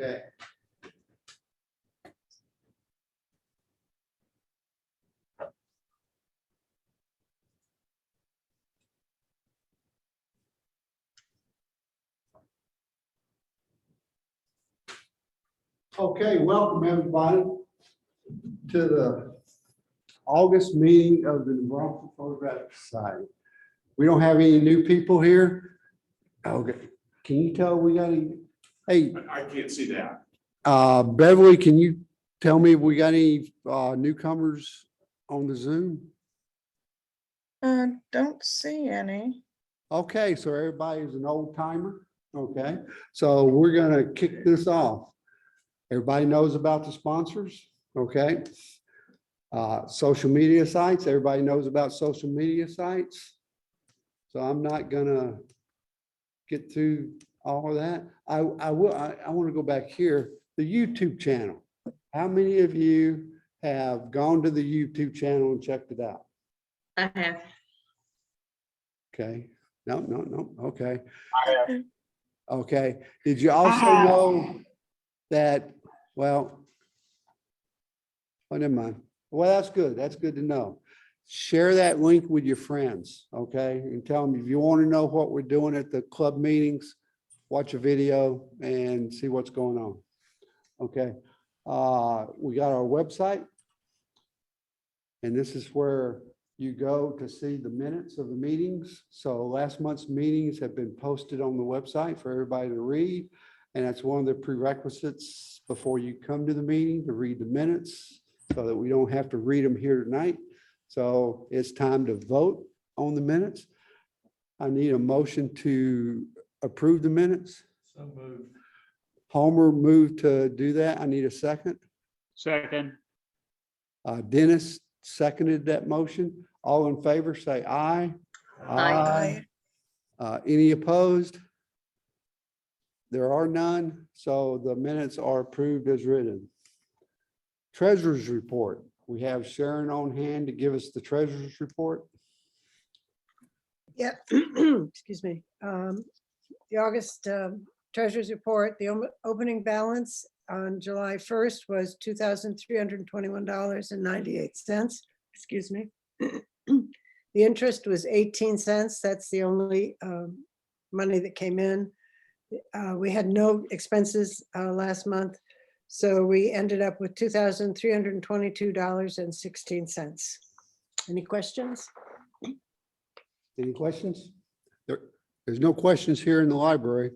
Okay. Okay, welcome everybody to the August meeting of the Braunfels Photographic Society. We don't have any new people here. Okay, can you tell we got any? Hey, I can't see that. Beverly, can you tell me if we got any newcomers on the Zoom? Don't see any. Okay, so everybody's an old timer. Okay, so we're gonna kick this off. Everybody knows about the sponsors, okay? Social media sites, everybody knows about social media sites. So I'm not gonna get through all of that. I want to go back here, the YouTube channel. How many of you have gone to the YouTube channel and checked it out? I have. Okay, no, okay. I have. Okay, did you also know that, well, never mind. Well, that's good. That's good to know. Share that link with your friends, okay? And tell them if you want to know what we're doing at the club meetings, watch a video and see what's going on. Okay. We got our website. And this is where you go to see the minutes of the meetings. So last month's meetings have been posted on the website for everybody to read. And that's one of the prerequisites before you come to the meeting, to read the minutes so that we don't have to read them here tonight. So it's time to vote on the minutes. I need a motion to approve the minutes. So moved. Homer moved to do that. I need a second. Second. Dennis seconded that motion. All in favor, say aye. Aye. Any opposed? There are none, so the minutes are approved as written. Treasurer's report. We have Sharon on hand to give us the treasurer's report. Yeah, excuse me. The August treasurer's report, the opening balance on July 1st was $2,321.98. Excuse me. The interest was 18 cents. That's the only money that came in. We had no expenses last month, so we ended up with $2,322.16. Any questions? Any questions? There's no questions here in the library.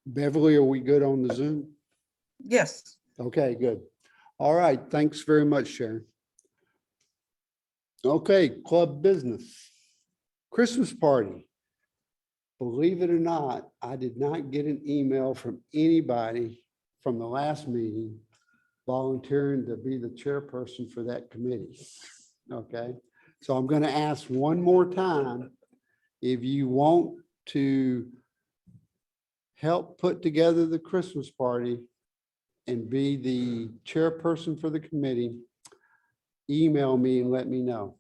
Beverly, are we good on the Zoom? Yes. Okay, good. All right, thanks very much, Sharon. Okay, club business. Christmas party. Believe it or not, I did not get an email from anybody from the last meeting volunteering to be the chairperson for that committee. Okay, so I'm going to ask one more time, if you want to help put together the Christmas party and be the chairperson for the committee, email me and let me know.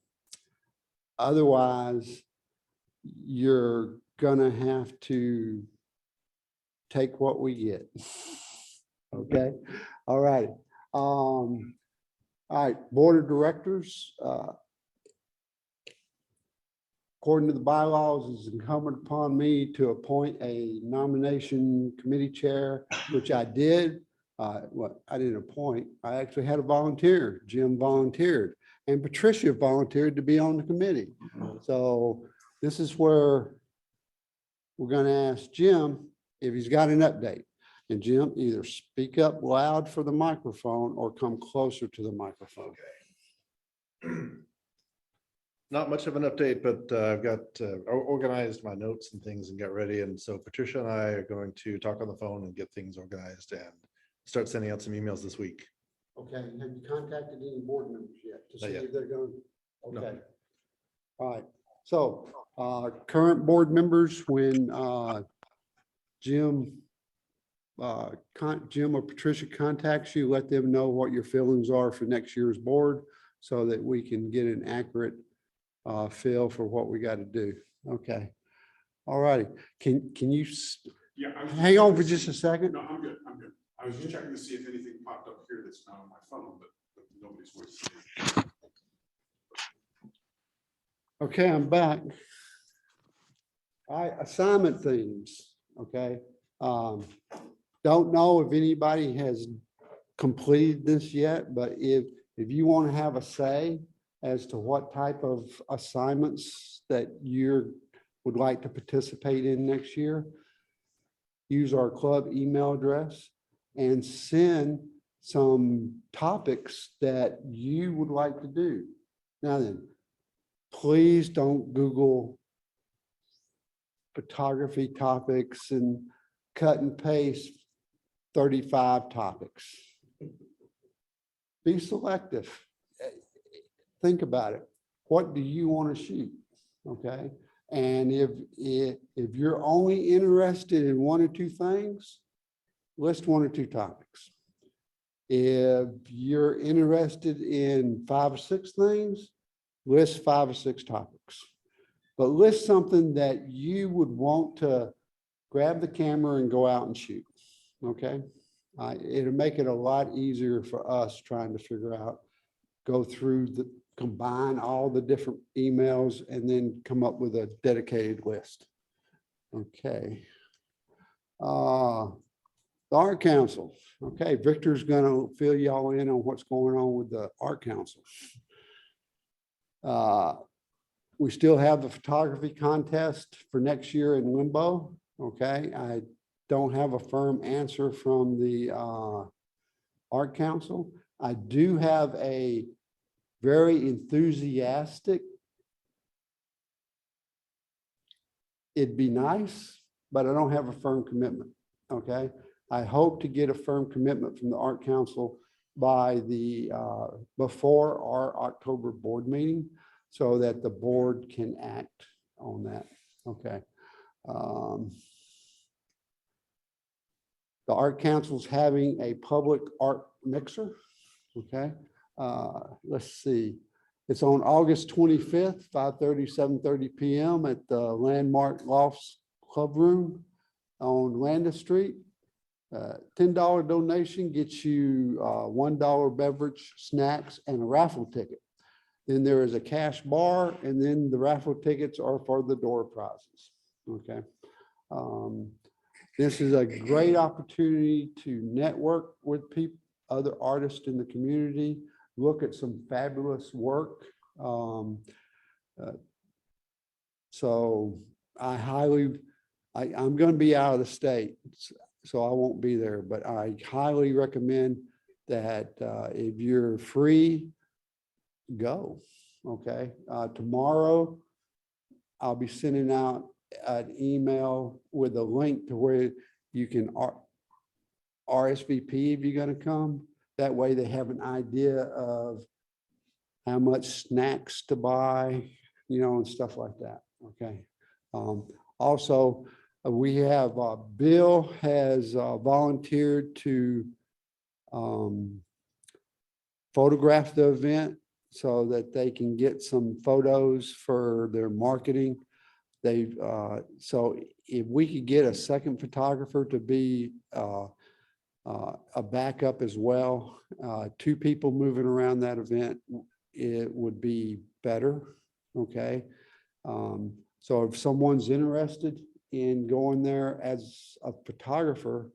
Otherwise, you're gonna have to take what we get. Okay, all right. All right, board of directors. According to the bylaws, it's incumbent upon me to appoint a nomination committee chair, which I did. What I didn't appoint, I actually had a volunteer. Jim volunteered, and Patricia volunteered to be on the committee. So this is where we're going to ask Jim if he's got an update. And Jim, either speak up loud for the microphone or come closer to the microphone. Not much of an update, but I've got organized my notes and things and got ready. And so Patricia and I are going to talk on the phone and get things organized and start sending out some emails this week. Okay, have you contacted any board members yet to Not see yet. if they're going? No. Okay. All right, so current board members, when Jim or Patricia contacts you, let them know what your feelings are for next year's board so that we can get an accurate feel for what we got to do. Okay. All righty. Can you Yeah. I was just Hang on checking for to just see- a second. No, I'm good. I'm good. I was just checking to see if anything popped up here that's not on my phone, but nobody's voice. Okay, I'm back. All right, assignment themes, okay? Don't know if anybody has completed this yet, but if you want to have a say as to what type of assignments that you would like to participate in next year, use our club email address and send some topics that you would like to do. Now then, please don't Google photography topics and cut and paste 35 topics. Be selective. Think about it. What do you want to shoot? Okay. And if you're only interested in one or two things, list one or two topics. If you're interested in 5 or 6 things, list 5 or 6 topics. But list something that you would want to grab the camera and go out and shoot, okay? It'll make it a lot easier for us trying to figure out, go through combine all the different emails and then come up with a dedicated list. Okay. The Art Council. Okay, Victor's gonna fill y'all in on what's going on with the Art Council. We still have the photography contest for next year in limbo. Okay, I don't have a firm answer from the Art Council. I do have a very enthusiastic, it'd be nice, but I don't have a firm commitment. Okay, I hope to get a firm commitment from the Art Council by the before our October board meeting, so that the board can act on that. Okay. The Art Council's having a public art mixer. Okay. Let's see. It's on August 25th, 5:30, 7:30 p.m. at the Landmark Lofts Club Room on Landis Street. $10 donation gets you $1 beverage, snacks, and a raffle ticket. Then there is a cash bar, and then the raffle tickets are for the door prizes. Okay. This is a great opportunity to network with people, other artists in the community, look at some fabulous work. So I'm going to be out of the state, so I won't be there, but I highly recommend that if you're free, go. Okay. Tomorrow, I'll be sending out an email with a link to where you can RSVP if you're going to come. That way they have an idea of how much snacks to buy, and stuff like that. Okay. Also, we have Bill has volunteered to photograph the event so that they can get some photos for their marketing. So if we could get a second photographer to be a backup as well, 2 people moving around that event, it would be better. Okay. So if someone's interested in going there as a photographer,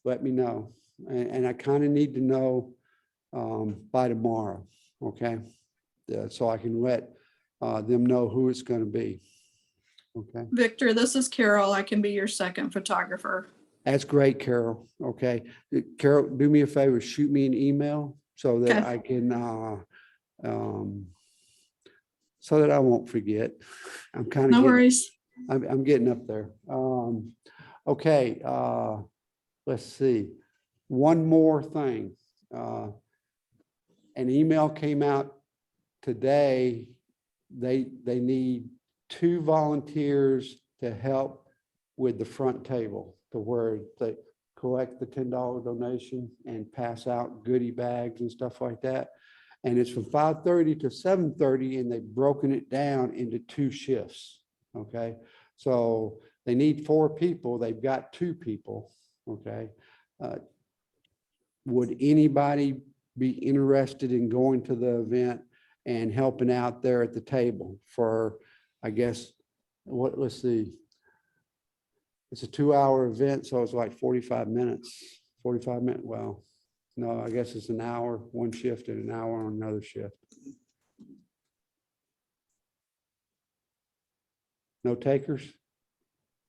let me know. And I kind of need to know by tomorrow. Okay. So I can let them know who it's going to be. Okay. Victor, this is Carol. I can be your second photographer. That's great, Carol. Okay. Carol, do me a favor, shoot me an email so that Okay. I can, so that I won't forget. I'm kind of No worries. I'm getting up there. Okay. Let's see. One more thing. An email came out today. They need 2 volunteers to help with the front table, to where they collect the $10 donation and pass out goodie bags and stuff like that. And it's from 5:30 to 7:30, and they've broken it down into 2 shifts. Okay. So they need 4 people. They've got 2 people. Okay. Would anybody be interested in going to the event and helping out there at the table for, I guess, let's see. It's a 2-hour event, so it's like 45 minutes, 45 minutes. Well, no, I guess it's an hour, one shift and an hour on another shift. No takers?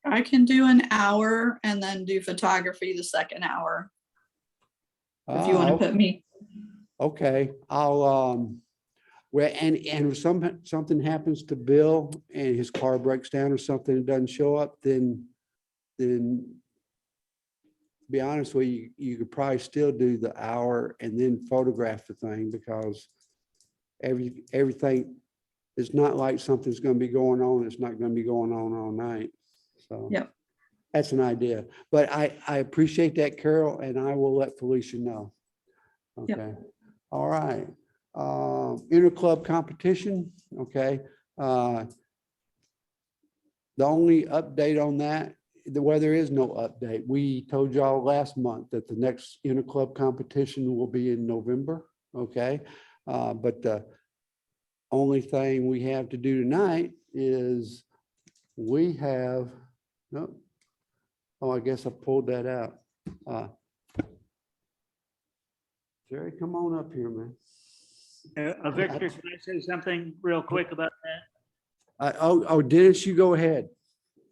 I can do an hour and then do photography the second hour, if you want to put me. Okay, I'll, well, and if something happens to Bill and his car breaks down or something and doesn't show up, then to be honest with you, you could probably still do the hour and then photograph the thing, because everything, it's not like something's gonna be going on, it's not gonna be going on all night. So Yep. that's an idea, but I appreciate that, Carol, and I will let Felicia know. Yep. Okay, all right. Interclub competition, okay. The only update on that, well, there is no update. We told y'all last month that the next interclub competition will be in November, okay? But the only thing we have to do tonight is we have, no, oh, I guess I pulled that out. Jerry, come on up here, man. Victor, can I say something real quick about that? Oh, Dennis, you go ahead.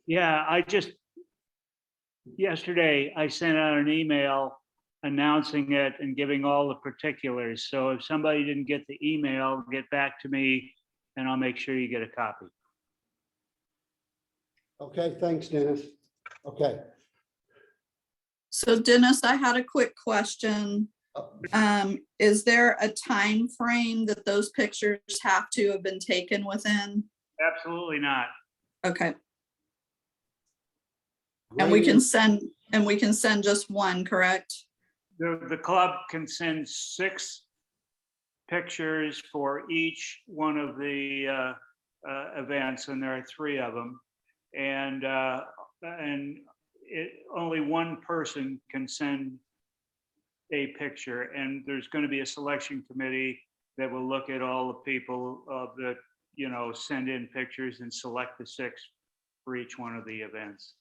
Yeah, yesterday I sent out an email announcing it and giving all the particulars. So if somebody didn't get the email, get back to me and I'll make sure you get a copy. Okay, thanks, Dennis. Okay. So Dennis, I had a quick question. Is there a time frame that those pictures have to have been taken within? Absolutely not. Okay, and we can send just one, correct? The club can send 6 pictures for each one of the events, and there are 3 of them. And only one person can send a picture, and there's going to be a selection committee that will look at all the people that, you know, send in pictures and select the 6 for each one of the events.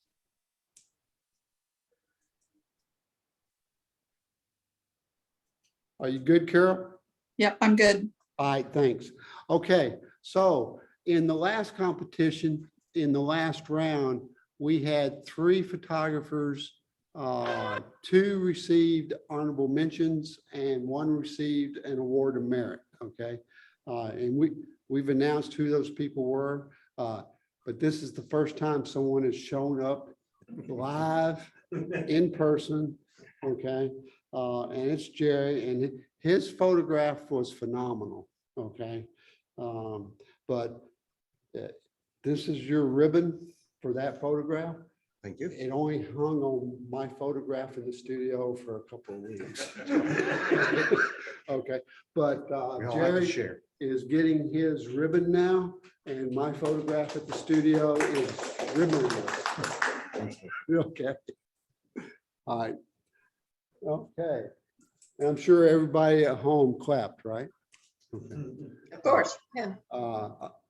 Are you good, Carol? Yep, I'm good. All right, thanks. Okay, so in the last competition, in the last round, we had 3 photographers, 2 received honorable mentions and 1 received an award of merit, okay? And we've announced who those people were, but this is the first time someone has shown up live in person, okay? And it's Jerry, and his photograph was phenomenal, okay? But this is your ribbon for that photograph. Thank you. It only hung on my photograph in the studio for a couple of weeks. Okay, but We all have to Jerry share. is getting his ribbon now, and my photograph at the studio is ribbonless. Okay. All right. Okay. And I'm sure everybody at home clapped, right? Okay. Of course, yeah.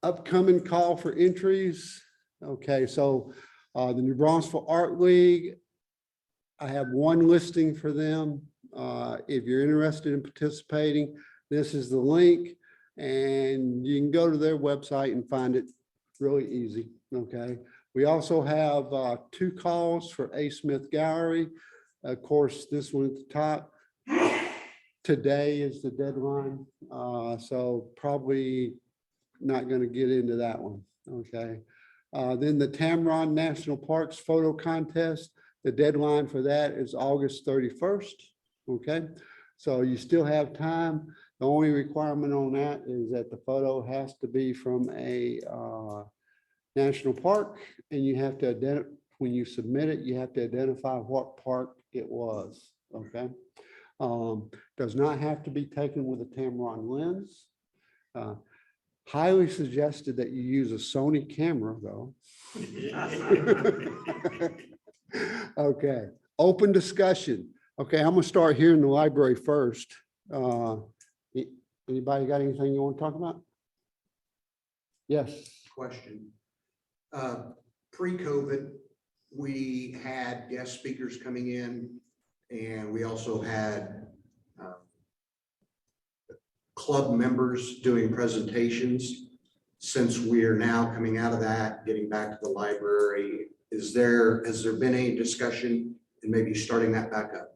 Upcoming call for entries. Okay, so the New Braunfels Art League, I have 1 listing for them. If you're interested in participating, this is the link, and you can go to their website and find it really easy. Okay. We also have 2 calls for A. Smith Gallery. Of course, this one at the top. Today is the deadline, so probably not going to get into that one. Okay. Then the Tamron National Parks photo contest, the deadline for that is August 31st. Okay. So you still have time. The only requirement on that is that the photo has to be from a national park, and you have to identify, when you submit it, you have to identify what park it was. Okay. Does not have to be taken with a Tamron lens. Highly suggested that you use a Sony camera, though. Okay, open discussion. Okay, I'm gonna start here in the library first. Anybody got anything you want to talk about? Yes. Question. Pre-COVID, we had guest speakers coming in, and we also had club members doing presentations. Since we are now coming out of that, getting back to the library, has there been any discussion and maybe starting that back up?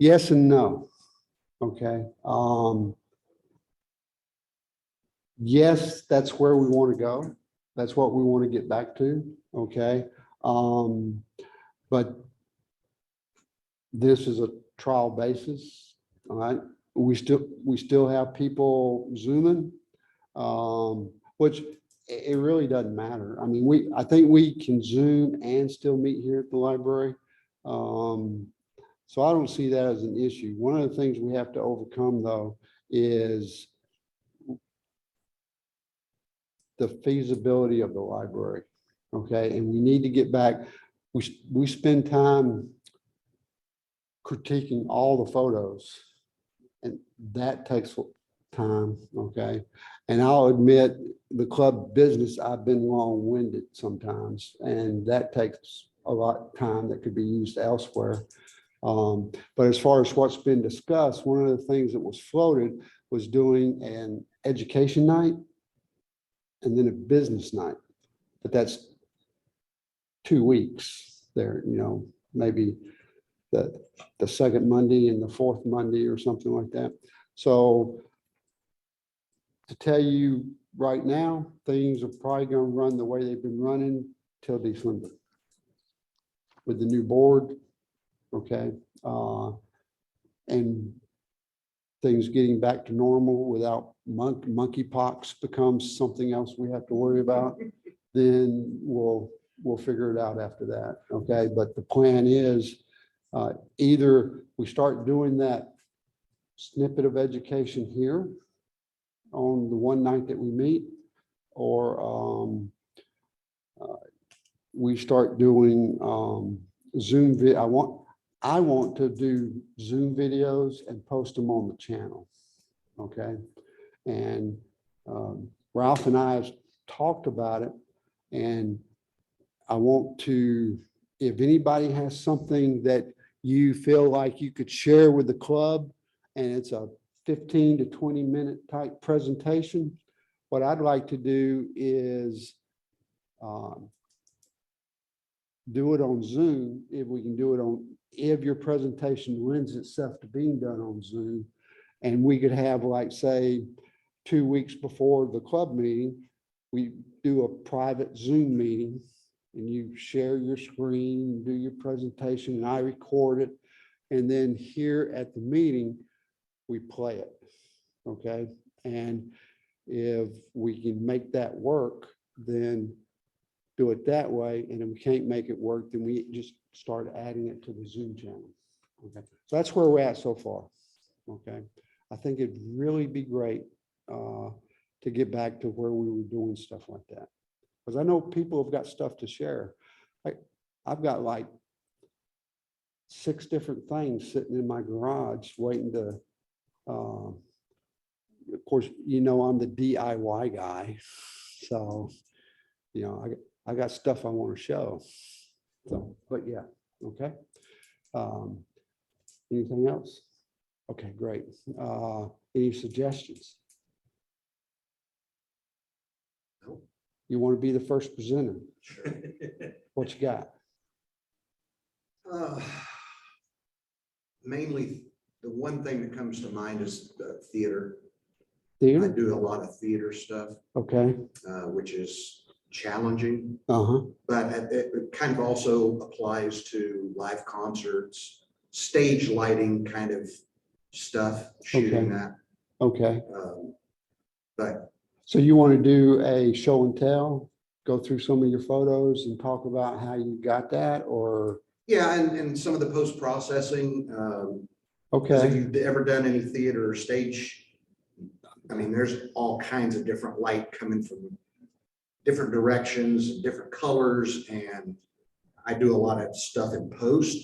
Yes and no. Okay. Yes, that's where we want to go. That's what we want to get back to. Okay. But this is a trial basis. All right. We still have people Zooming, which it really doesn't matter. I mean, I think we can Zoom and still meet here at the library. So I don't see that as an issue. One of the things we have to overcome, though, is the feasibility of the library. Okay, and we need to get back. We spend time critiquing all the photos, and that takes time. Okay, and I'll admit the club business, I've been long-winded sometimes, and that takes a lot of time that could be used elsewhere. But as far as what's been discussed, one of the things that was floated was doing an education night and then a business night. But that's 2 weeks there, maybe the second Monday and the fourth Monday or something like that. So to tell you right now, things are probably going to run the way they've been running till December with the new board. Okay. And things getting back to normal without monkeypox becomes something else we have to worry about, then we'll figure it out after that. Okay. But the plan is either we start doing that snippet of education here on the one night that we meet, or we start doing Zoom video. I want to do Zoom videos and post them on the channel. Okay. And Ralph and I have talked about it, and I want to, if anybody has something that you feel like you could share with the club, and it's a 15 to 20 minute type presentation, what I'd like to do is do it on Zoom. If we can do it on, if your presentation lends itself to being done on Zoom, and we could have, like, say 2 weeks before the club meeting, we do a private Zoom meeting, and you share your screen, do your presentation, and I record it. And then here at the meeting, we play it. Okay. And if we can make that work, then do it that way. And if we can't make it work, then we just start adding it to the Zoom channel. Okay. So that's where we're at so far. Okay. I think it'd really be great to get back to where we were doing stuff like that. Because I know people have got stuff to share. I've got like 6 different things sitting in my garage waiting to, of course, I'm the DIY guy. So, I got stuff I want to show. So, but yeah, okay. Anything else? Okay, great. Any suggestions? Nope. You want to be the first presenter? Sure. What you got? Mainly, the one thing that comes to mind is theater. I Theater? do a lot of theater stuff, Okay. which is challenging, Uh-huh. but it kind of also applies to live concerts, stage lighting kind of stuff, shooting that. Okay. But So you want to do a show and tell go through some of your photos and talk about how you got that, or, Yeah, and some of the post-processing, 'cause okay, if you've ever done any theater or stage, I mean, there's all kinds of different light coming from different directions, different colors, and I do a lot of stuff in post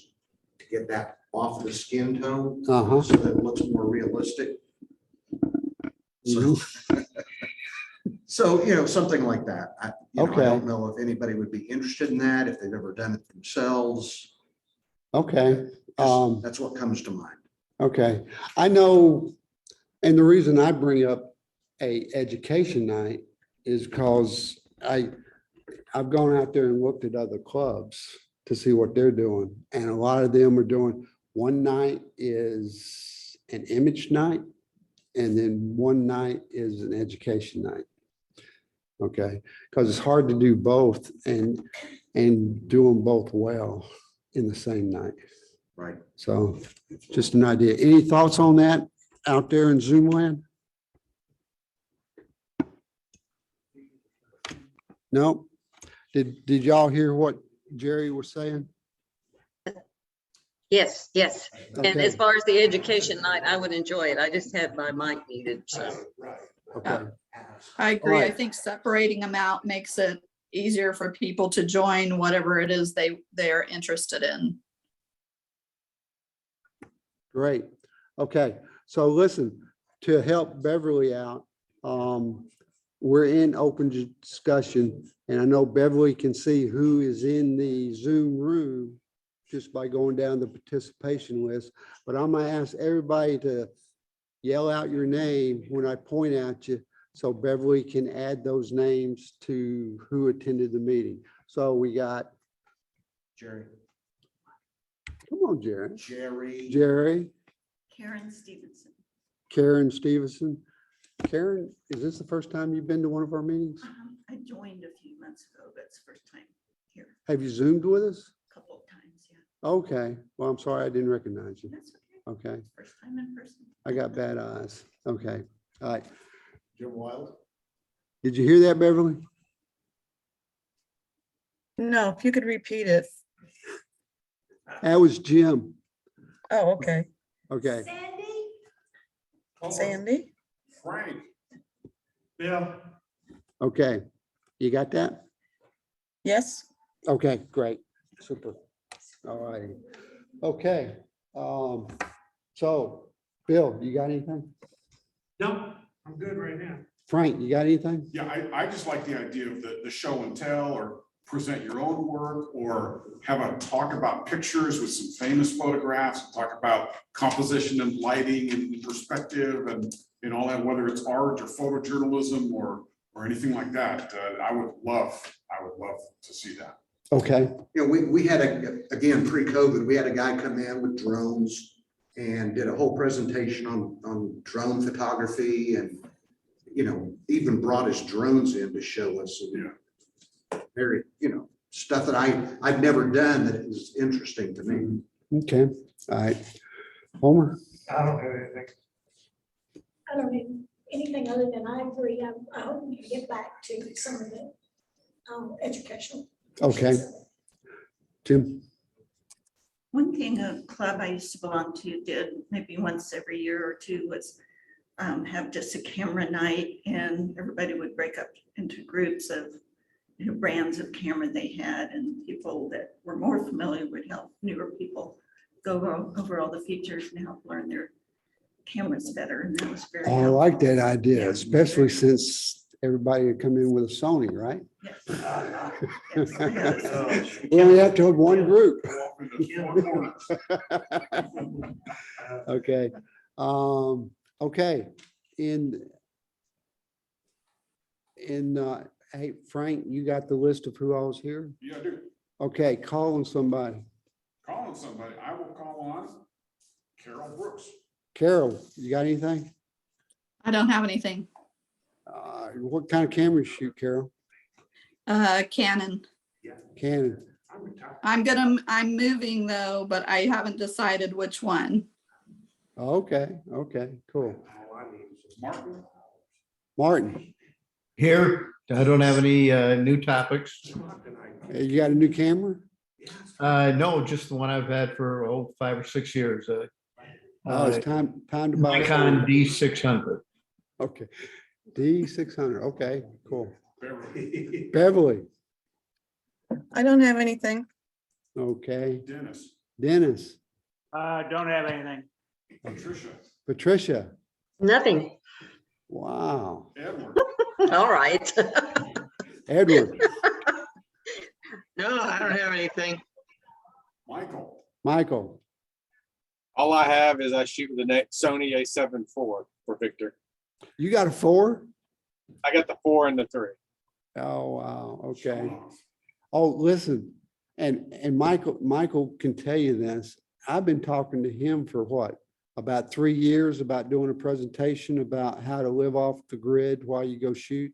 to get that off the skin tone, uh-huh. so that it looks more realistic. So, so, something like that. I Okay. don't know if anybody would be interested in that, if they've ever done it themselves. Okay, Just- That's what comes to mind. okay. I know, and the reason I bring up a education night is because I've gone out there and looked at other clubs to see what they're doing. And a lot of them are doing, one night is an image night, and then one night is an education night. Okay, because it's hard to do both and do them both well in the same night. Right. So just an idea. Any thoughts on that out there in Zoom land? No? Did y'all hear what Jerry was saying? Yes, yes. And Okay. as far as the education night, I would enjoy it. I just had my mic muted. So Okay, I agree. I Alright. think separating them out makes it easier for people to join whatever it is they're interested in. great. Okay, so listen, to help Beverly out, we're in open discussion, and I know Beverly can see who is in the Zoom room just by going down the participation list, but I'm gonna ask everybody to yell out your name when I point at you, so Beverly can add those names to who attended the meeting. So we got, Jerry. come on, Jerry. Jerry, Karen Stevenson. Karen Stevenson. Karen, is this the first time you've been to one of our meetings? I joined a few months ago, but it's the first time here, Have you Zoomed with us? a couple of times, yeah. Okay, well, I'm sorry, I didn't recognize you. That's okay. Okay, First time in person. I got bad eyes. Okay, all right. Jim Wild? Did you hear that, Beverly? No, if you could repeat it. That was Jim. Oh, okay. Okay, Sandy? Frank. Yeah. okay. You got that? Yes? Okay, great, super. All righty. Okay, so, Bill, you got anything? No, I'm good right now. Frank, you got anything? Yeah, I just like the idea of the show and tell, or present your own work, or have a talk about pictures with some famous photographs, talk about composition and lighting and perspective and all that, whether it's art or photojournalism or anything like that. I would love to see that. Okay, We had again, pre-COVID, we had a guy come in with drones and did a whole presentation on drone photography and, even brought his drones in to show us. Yeah. Very, stuff that I've never done that is interesting to me. okay, all right. Homer? I don't have anything. I don't have anything other than I agree. I hope we can get back to some of the educational. Okay. Jim? One thing a club I used to belong to did maybe once every year or two was have just a camera night, and everybody would break up into groups of brands of camera they had, and people that were more familiar would help newer people go over all the features and help learn their cameras better. And that was very Oh, I like helpful. that idea, Yeah. especially since everybody would come in with a Sony, right? Yes. Yes, I had it. We only have to have one group. Go off into four corners. Okay, okay, hey, Frank, you got the list of who I was here? Yeah, I do. Okay, calling somebody. Calling somebody. I will call on Carol Brooks. Carol, you got anything? I don't have anything. What kind of camera you shoot, Carol? Canon. Canon. I'm moving though, but I haven't decided which one. Okay, okay, cool. Martin. Martin, Here, I don't have any new topics. You got a new camera? No, just the one I've had for 5 or 6 years. Oh, it's time to buy. Nikon D600. Okay, D600, okay, cool. Beverly, I don't have anything. okay. Dennis, Dennis, Don't have anything. Patricia, Patricia, Nothing. wow. Edward, All right. Edward, No, I don't have anything. Michael, Michael, All I have is I shoot with the next Sony A7 IV for Victor. you got a 4? I got the 4 and the 3. Oh, wow, okay. showing off. Oh, listen, and Michael can tell you this. I've been talking to him for what? About 3 years about doing a presentation about how to live off the grid while you go shoot.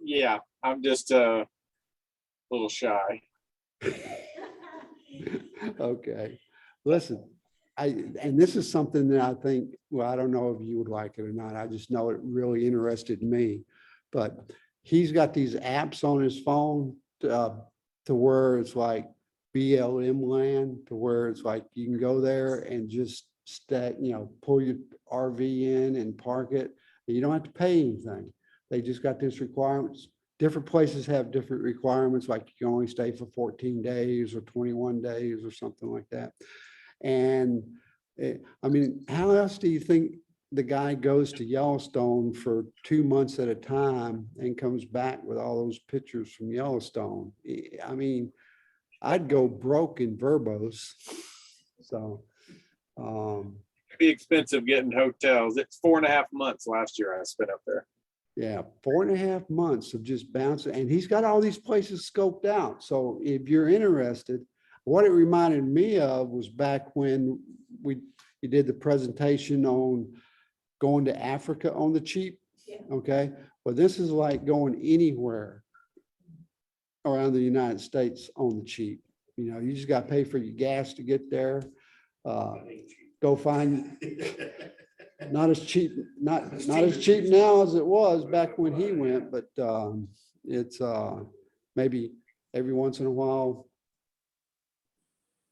Yeah, I'm just a little shy. Okay, listen, and this is something that I think, well, I don't know if you would like it or not. I just know it really interested me. But he's got these apps on his phone to where it's like BLM land, to where it's like you can go there and just stay, pull your RV in and park it. And you don't have to pay anything. They just got this requirements. Different places have different requirements, like you can only stay for 14 days or 21 days or something like that. And I mean, how else do you think the guy goes to Yellowstone for 2 months at a time and comes back with all those pictures from Yellowstone? I mean, I'd go broke in verbose. So, It'd be expensive getting hotels. It's 4.5 months last year I spent up there. yeah, 4.5 months of just bouncing, and he's got all these places scoped out. So if you're interested, what it reminded me of was back when you did the presentation on going to Africa on the cheap. Yeah. Okay, well, this is like going anywhere around the United States on the cheap. You just got to pay for your gas to get there. Go find. Not as cheap, not as cheap now as it was back when he went, but it's maybe every once in a while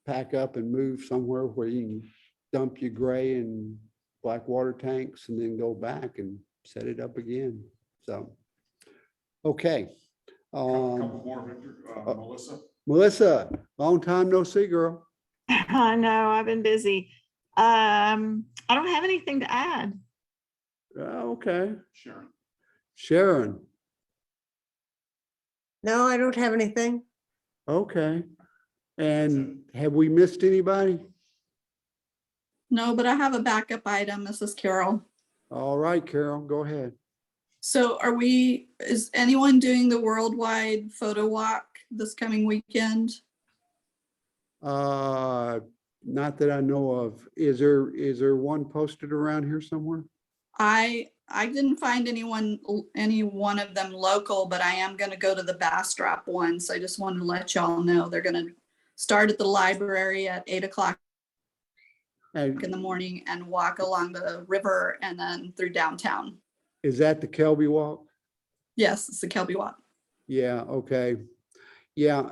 pack up and move somewhere where you can dump your gray and black water tanks and then go back and set it up again. So, okay. Couple more, Victor, Melissa. Melissa, long time no see, girl. I know, I've been busy. I don't have anything to add. Okay. Sharon, Sharon, No, I don't have anything. okay. And have we missed anybody? No, but I have a backup item, Mrs. Carroll. All right, Carol, go ahead. So is anyone doing the worldwide photo walk this coming weekend? Not that I know of. Is there one posted around here somewhere? I didn't find any one of them local, but I am going to go to the Bastrop one. So I just wanted to let y'all know they're going to start at the library at 8 o'clock And in the morning and walk along the river and then through downtown. is that the Kelby Walk? Yes, it's the Kelby Walk. Yeah, okay. Yeah,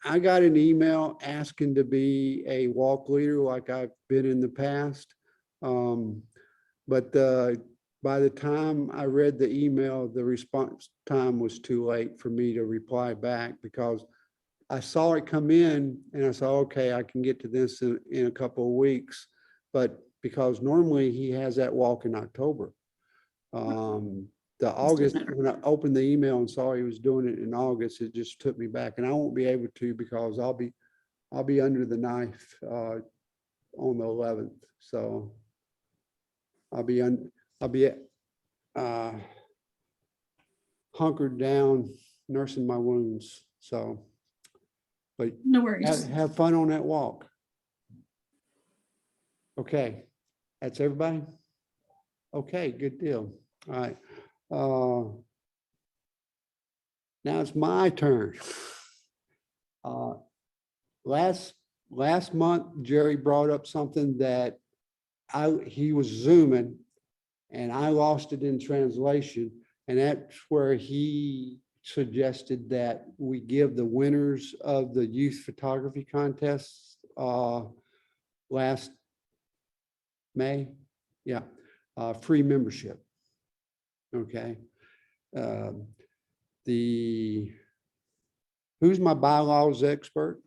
I got an email asking to be a walk leader like I've been in the past. But by the time I read the email, the response time was too late for me to reply back because I saw it come in and I said, okay, I can get to this in a couple of weeks. But because normally he has that walk in October. The August, when I opened the email and saw he was doing it in August, it just took me back, and I won't be able to because I'll be under the knife on the 11th. So I'll be hunkered down, nursing my wounds. So, but No worries. have fun on that walk. Okay, that's everybody. Okay, good deal. All right. Now it's my turn. Last month, Jerry brought up something that he was Zooming and I lost it in translation. And that's where he suggested that we give the winners of the youth photography contest last May, yeah, free membership. Okay. Who's my bylaws expert?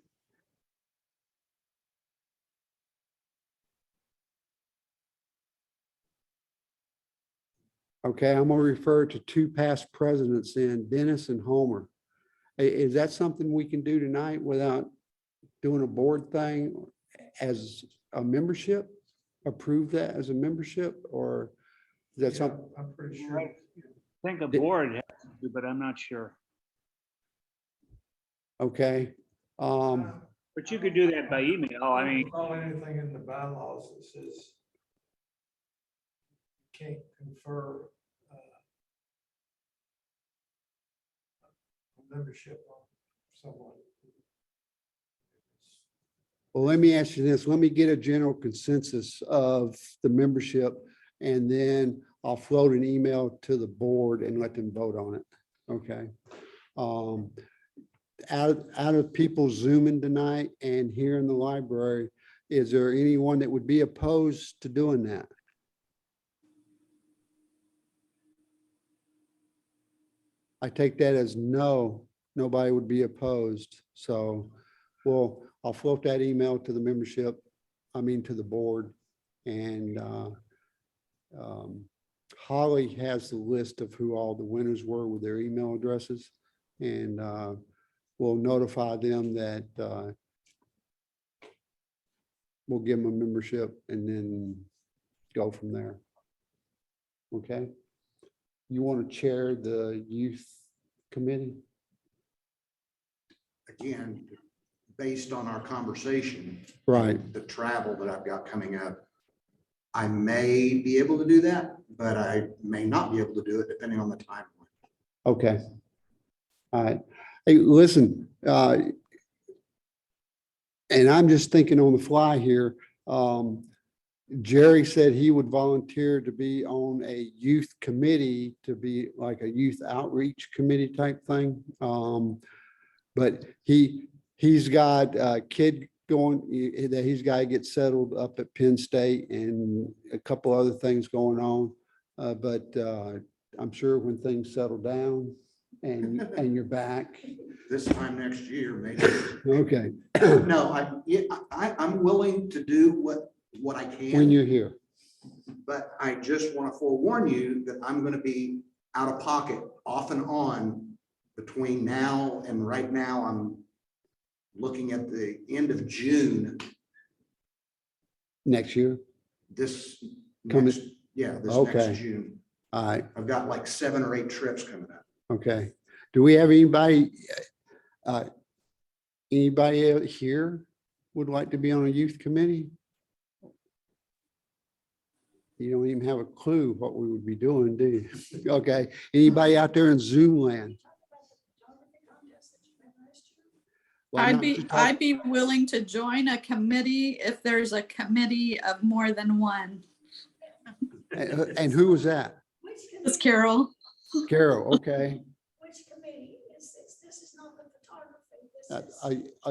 Okay, I'm gonna refer to two past presidents in Dennis and Homer. Is that something we can do tonight without doing a board thing as a membership? Approve that as a membership, or is that something? I'm pretty sure. I think a board has to, but I'm not sure. Okay. But you could do that by email. I mean, Call anything in the bylaws that says you can't confer membership on someone. Well, let me ask you this. Let me get a general consensus of the membership, and then I'll float an email to the board and let them vote on it. Okay. Out of people Zooming tonight and here in the library, is there anyone that would be opposed to doing that? I take that as no, nobody would be opposed. So, well, I'll float that email to the membership, to the board. And Holly has the list of who all the winners were with their email addresses. And we'll notify them that we'll give them a membership and then go from there. Okay. You want to chair the youth committee? Again, based on our conversation. Right. The travel that I've got coming up, I may be able to do that, but I may not be able to do it depending on the timeline. Okay. All right. Hey, listen, and I'm just thinking on the fly here. Jerry said he would volunteer to be on a youth committee, to be like a youth outreach committee type thing. But he's got a kid that he's got to get settled up at Penn State and a couple other things going on. But I'm sure when things settle down and you're back. This time next year, maybe. Okay. No, I'm willing to do what I can. When you're here. But I just want to forewarn you that I'm going to be out of pocket off and on between now and right now. I'm looking at the end of June. Next year? This Coming- next, yeah, this Okay. next June. All right. I've got like 7 or 8 trips coming up. Okay. Do we have anybody here would like to be on a youth committee? You don't even have a clue what we would be doing, do you? Okay. Anybody out there in Zoom land? Well, I'd not be, to talk- I'd be willing to join a committee if there's a committee of more than one. And who was that? It's Carol. Carol, okay. Which committee is this? This is not the photography. This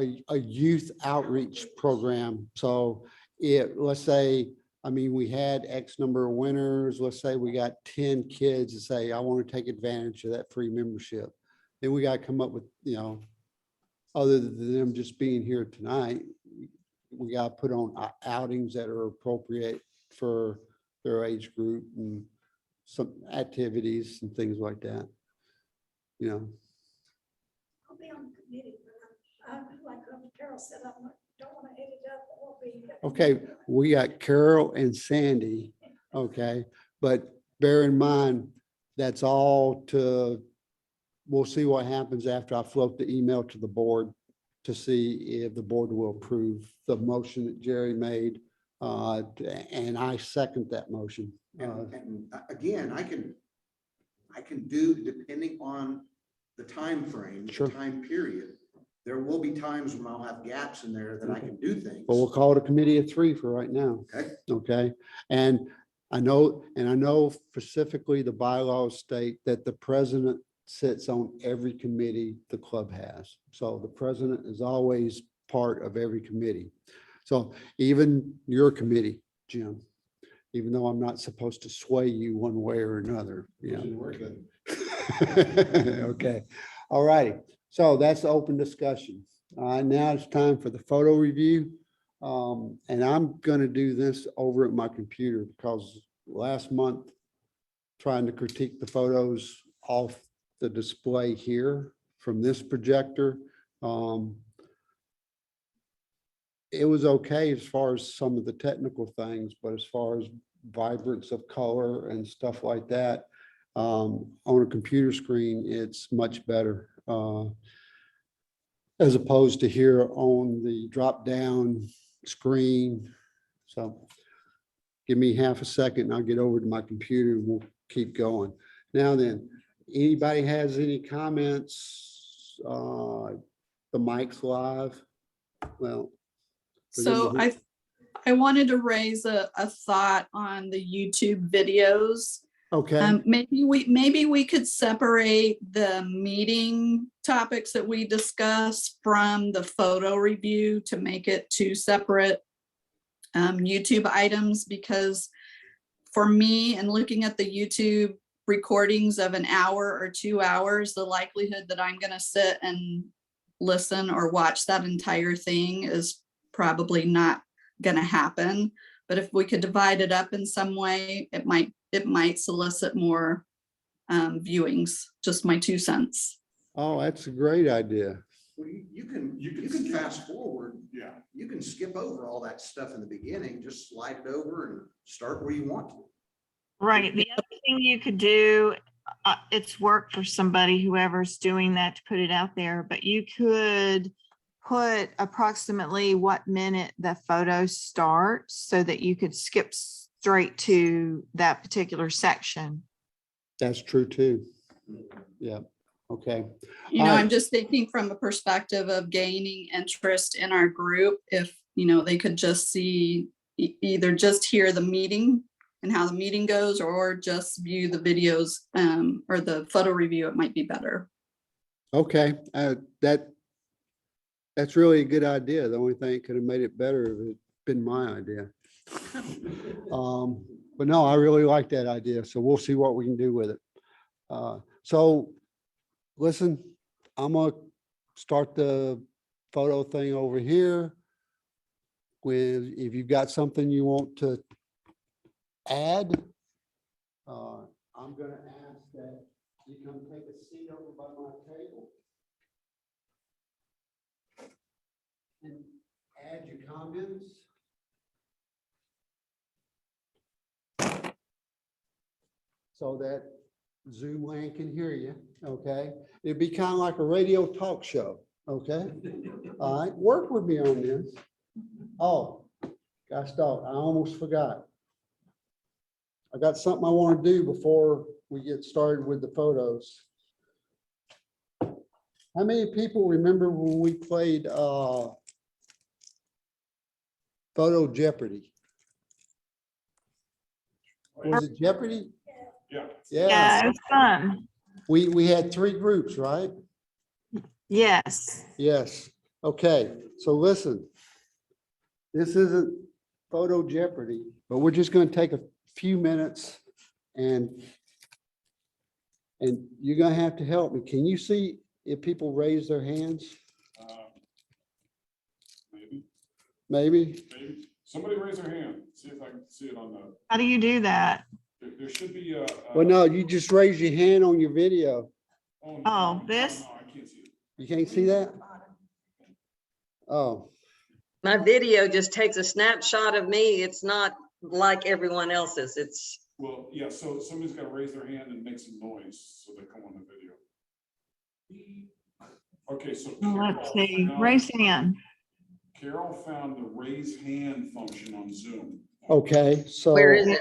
is. A youth outreach program. So let's say, we had X number of winners. Let's say we got 10 kids that say, I want to take advantage of that free membership. Then we got to come up with, other than them just being here tonight, we got to put on outings that are appropriate for their age group and some activities and things like that. I'll be on the committee, but I'm like Carol said, I don't want to head it up. I won't be. Okay, we got Carol and Sandy, okay, but bear in mind, that's all we'll see what happens after I float the email to the board to see if the board will approve the motion that Jerry made. And I second that motion. And again, I can do, depending on the time frame, Sure. the time period. There will be times when I'll have gaps in there that I can do things. But we'll call it a committee of 3 for right now. Okay. Okay, and I know, and I know specifically the bylaws state that the president sits on every committee the club has. So the president is always part of every committee. So even your committee, Jim, even though I'm not supposed to sway you one way or another, yeah. Okay, all righty. So that's the open discussion. Now it's time for the photo review. And I'm gonna do this over at my computer because last month, trying to critique the photos off the display here from this projector, it was okay as far as some of the technical things, but as far as vibrance of color and stuff like that, on a computer screen, it's much better. As opposed to here on the drop down screen. So give me half a second and I'll get over to my computer and we'll keep going. Now then, anybody has any comments? The mic's live. Well. So I wanted to raise a thought on the YouTube videos. Okay, Maybe we could separate the meeting topics that we discuss from the photo review to make it two separate YouTube items, because for me, and looking at the YouTube recordings of an hour or 2 hours, the likelihood that I'm going to sit and listen or watch that entire thing is probably not going to happen. But if we could divide it up in some way, it might solicit more viewings. Just my 2 cents. oh, that's a great idea. Well, you can fast forward. Yeah. You can skip over all that stuff in the beginning, just slide it over and start where you want to. Right. The other thing you could do, it's work for somebody, whoever's doing that, to put it out there, but you could put approximately what minute the photo starts so that you could skip straight to that particular section. That's true too. Yeah, okay. You know, All I'm right. just thinking from a perspective of gaining interest in our group. If, you know, they could just see, either just hear the meeting and how the meeting goes, or just view the videos or the photo review, it might be better. Okay, that's really a good idea. The only thing that could have made it better if it'd been my idea. But no, I really like that idea. So we'll see what we can do with it. So listen, I'm gonna start the photo thing over here. If you've got something you want to add, I'm gonna ask that you come take a seat over by my table and add your comments. So that Zoom land can hear you, okay? It'd be kind of like a radio talk show, okay? All right, work with me on this. Oh, gosh, dog, I almost forgot. I got something I want to do before we get started with the photos. How many people remember when we played Photo Jeopardy? Was it Jeopardy? Yeah. Yeah, it was fun. We had 3 groups, right? Yes. Yes. Okay, so listen. This isn't Photo Jeopardy, but we're just going to take a few minutes and you're going to have to help me. Can you see if people raise their hands? Maybe, Maybe? maybe. Somebody raise their hand. See if I can see it on the, How do you do that? there should be a. Well, no, you just raise your hand on your video. Oh, this? No, I can't see it. You can't see that? Oh, My video just takes a snapshot of me. It's not like everyone else's. It's, Well, yeah, so somebody's got to raise their hand and make some noise so they come on the video. Okay, so. Let's Carol see. found- Raise hand. Carol found the raise hand function on Zoom. okay, so. where is it?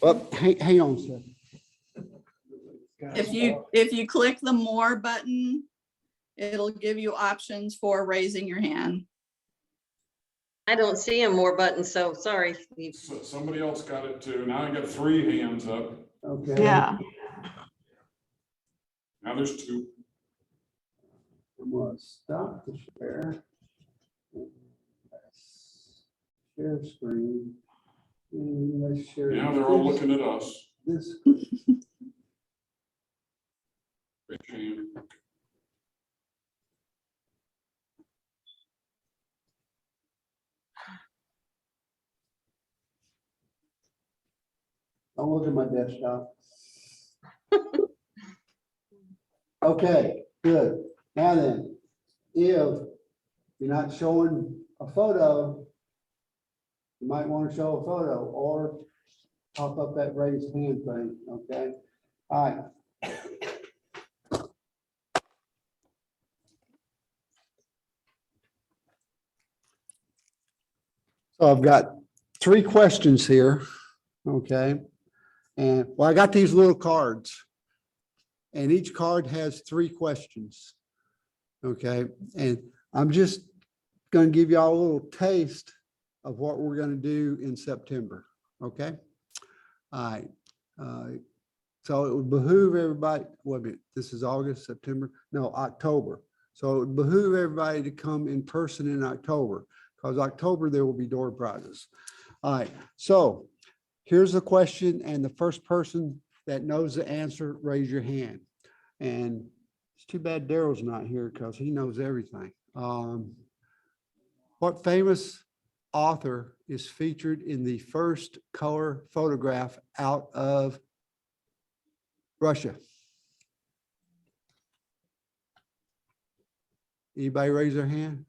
Well, hang on a second. If you click the more button, it'll give you options for raising your hand. I don't see a more button, so sorry. So somebody else got it too. Now I got 3 hands up. Okay. Yeah. Now there's 2. I'm gonna stop the share. Share screen. And let's share. Now they're all looking at us. This. Great hand. Don't look at my desktop. Okay, good. Now then, if you're not showing a photo, you might want to show a photo or pop up that raised hand thing, okay? All right. So I've got 3 questions here, okay? And well, I got these little cards. And each card has 3 questions. Okay, and I'm just going to give y'all a little taste of what we're going to do in September. Okay. All right. So it would behoove everybody. Wait a minute. This is August, September. No, October. So it would behoove everybody to come in person in October, because October there will be door prizes. All right. So here's the question, and the first person that knows the answer, raise your hand. And it's too bad Daryl's not here because he knows everything. What famous author is featured in the first color photograph out of Russia? Anybody raise their hand?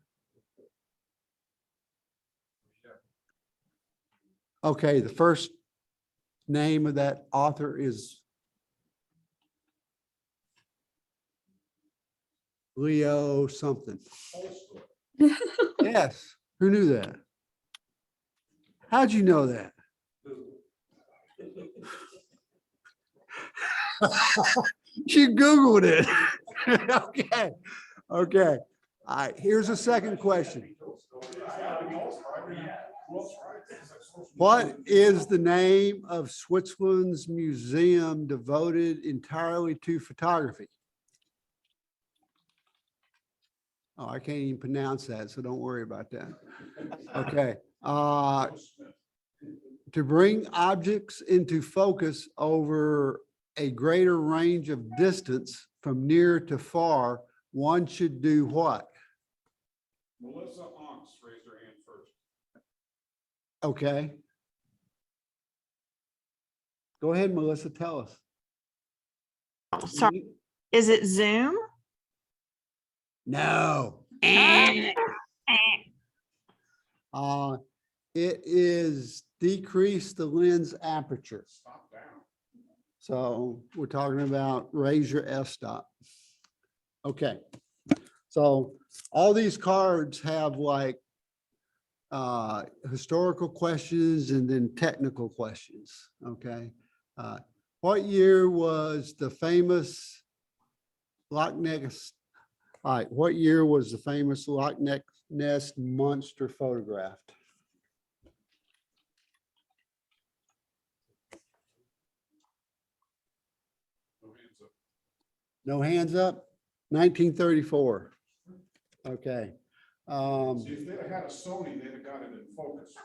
Okay, the first name of that author is Leo something. Yes, who knew that? How'd you know that? You Googled it. Okay, okay. All right, here's a second question. What is the name of Switzerland's museum devoted entirely to photography? Oh, I can't even pronounce that, so don't worry about that. Okay. To bring objects into focus over a greater range of distance from near to far, one should do what? Melissa Onks raised her hand first. Okay. Go ahead, Melissa, tell us. Oh, sorry. Is it Zoom? No. It is decrease the lens aperture. Stop down. So we're talking about raise your f-stop. Okay. So all these cards have like historical questions and then technical questions. Okay. What year was the famous Loch Ness? All right. What year was the famous Loch Ness monster photographed? No hands up? 1934. Okay. See, if they'd have had a Sony, they'd have got it in focus.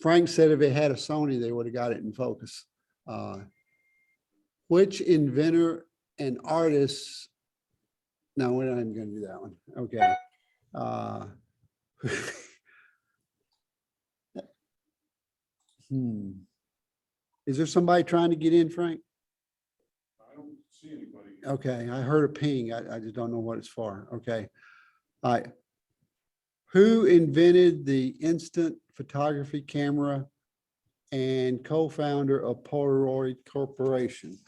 Frank said if it had a Sony, they would have got it in focus. Which inventor and artist? No, we're not even going to do that one. Okay. Is there somebody trying to get in, Frank? I don't see anybody. Okay, I heard a ping. I just don't know what it's for. Okay. All right. Who invented the instant photography camera and co-founder of Polaroid Corporation?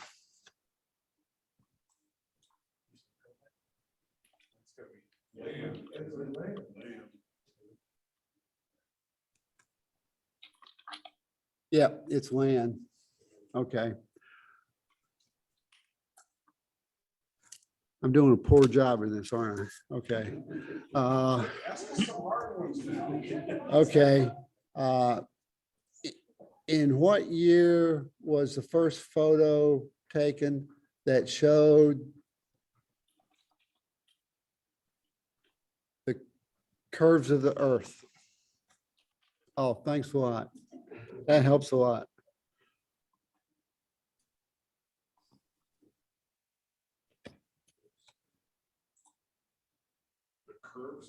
Yeah, it's Land. Okay. I'm doing a poor job of this, aren't I? Okay. Ask us some hard ones now. Okay. Uh, In what year was the first photo taken that showed the curves of the earth? Oh, thanks a lot. That helps a lot.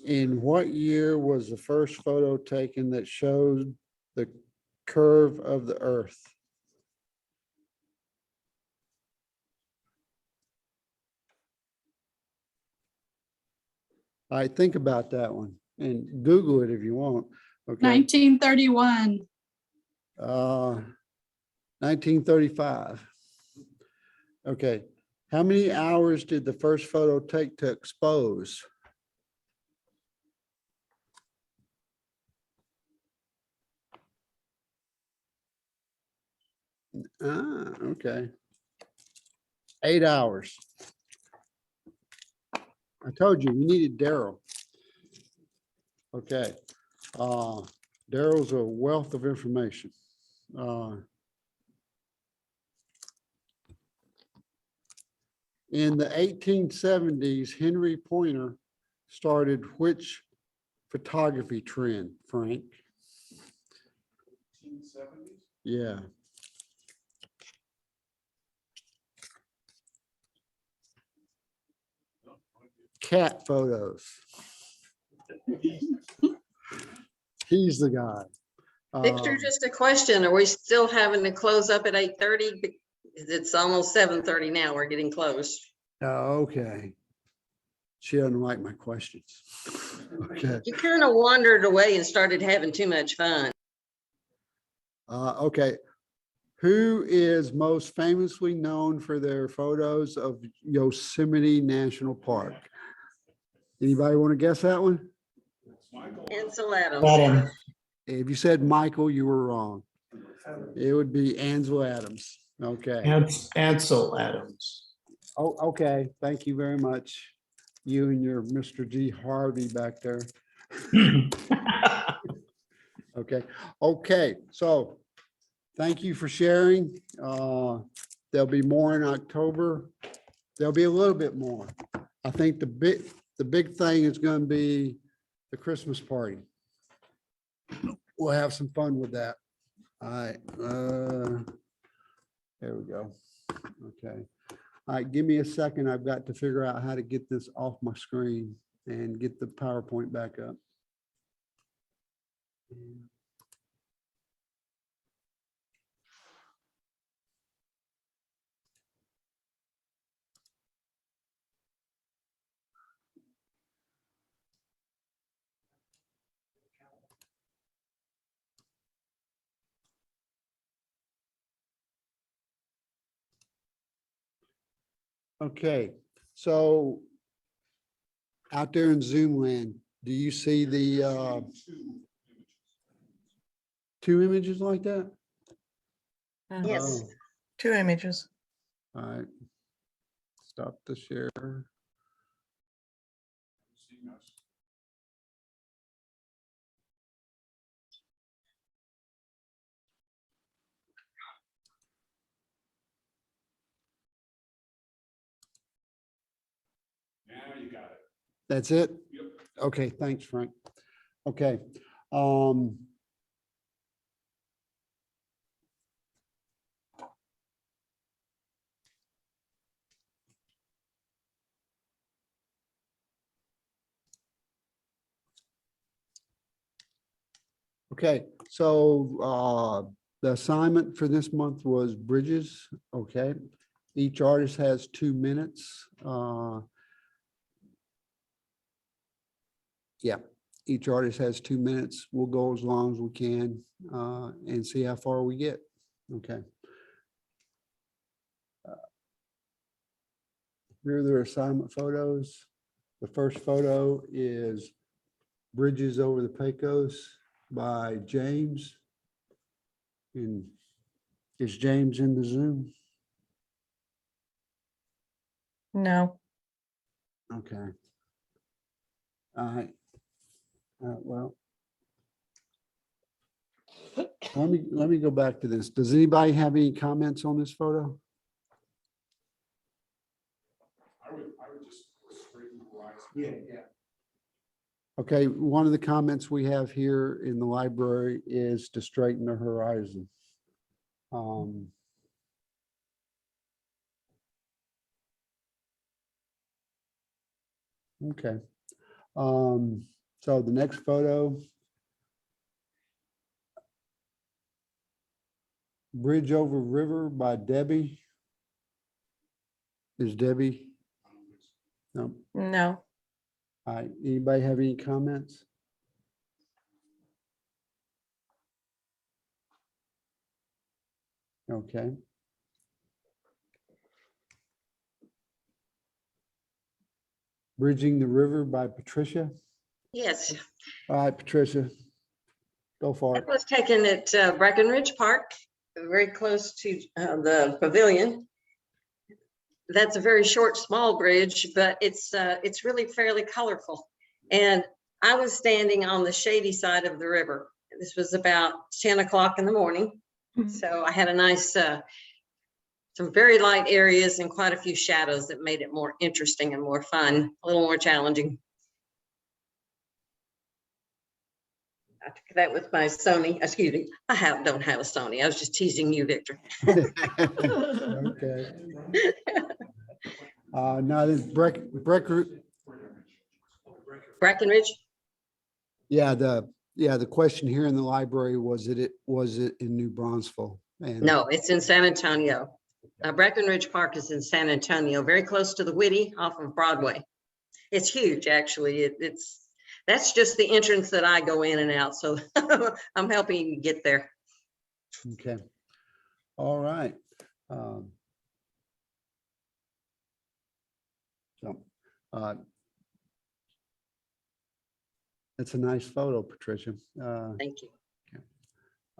In what year was the first photo taken that showed the curve of the earth? All right, think about that one and Google it if you want. Okay. 1931. 1935. Okay. How many hours did the first photo take to expose? Okay. 8 hours. I told you we needed Daryl. Okay. Daryl's a wealth of information. In the 1870s, Henry Pointer started which photography trend, Frank? 1870s? Yeah. Cat photos. He's the guy. Victor, just a question. Are we still having to close up at 8:30? It's almost 7:30 now. We're getting close. Okay. She doesn't like my questions. Okay. You kind of wandered away and started having too much fun. Okay. Who is most famously known for their photos of Yosemite National Park? Anybody want to guess that one? Ansel Adams. Adam. If you said Michael, you were wrong. It would be Ansel Adams. Okay. Ansel Adams. Oh, okay. Thank you very much. You and your Mr. G Harvey back there. Okay. Okay. So thank you for sharing. There'll be more in October. There'll be a little bit more. I think the big thing is going to be the Christmas party. We'll have some fun with that. All right. There we go. Okay. All right, give me a second. I've got to figure out how to get this off my screen and get the PowerPoint back up. Okay, so out there in Zoom land, do you see the two images like that? Yes. Oh, 2 images. all right. Stop the share. Now you got it. That's it? Yep. Okay, thanks, Frank. Okay. Okay, so the assignment for this month was bridges, okay? Each artist has 2 minutes. Yeah, each artist has 2 minutes. We'll go as long as we can and see how far we get, okay? Here are their assignment photos. The first photo is Bridges Over the Pecos by James. And is James in the Zoom? No. Okay. All right. Well. Let me go back to this. Does anybody have any comments on this photo? I would just straighten the horizon. Yeah. Okay, one of the comments we have here in the library is to straighten the horizon. Okay. So the next photo. Bridge over River by Debbie. Is Debbie? No. No. All right, anybody have any comments? Okay. Bridging the River by Patricia. Yes, All right, Patricia, go for I it. was taken at Breckenridge Park, very close to the pavilion. That's a very short, small bridge, but it's really fairly colorful. And I was standing on the shady side of the river. This was about 10 o'clock in the morning. So I had a nice, some very light areas and quite a few shadows that made it more interesting and more fun, a little more challenging. I took that with my Sony, excuse me, don't have a Sony. I was just teasing you, Victor. Okay. Now this Breckenridge? yeah, the question here in the library was it in New Braunfels? And No, it's in San Antonio. Breckenridge Park is in San Antonio, very close to the Whitty off of Broadway. It's huge, actually. That's just the entrance that I go in and out. So I'm helping you get there. okay. All right. It's a nice photo, Patricia. Thank you.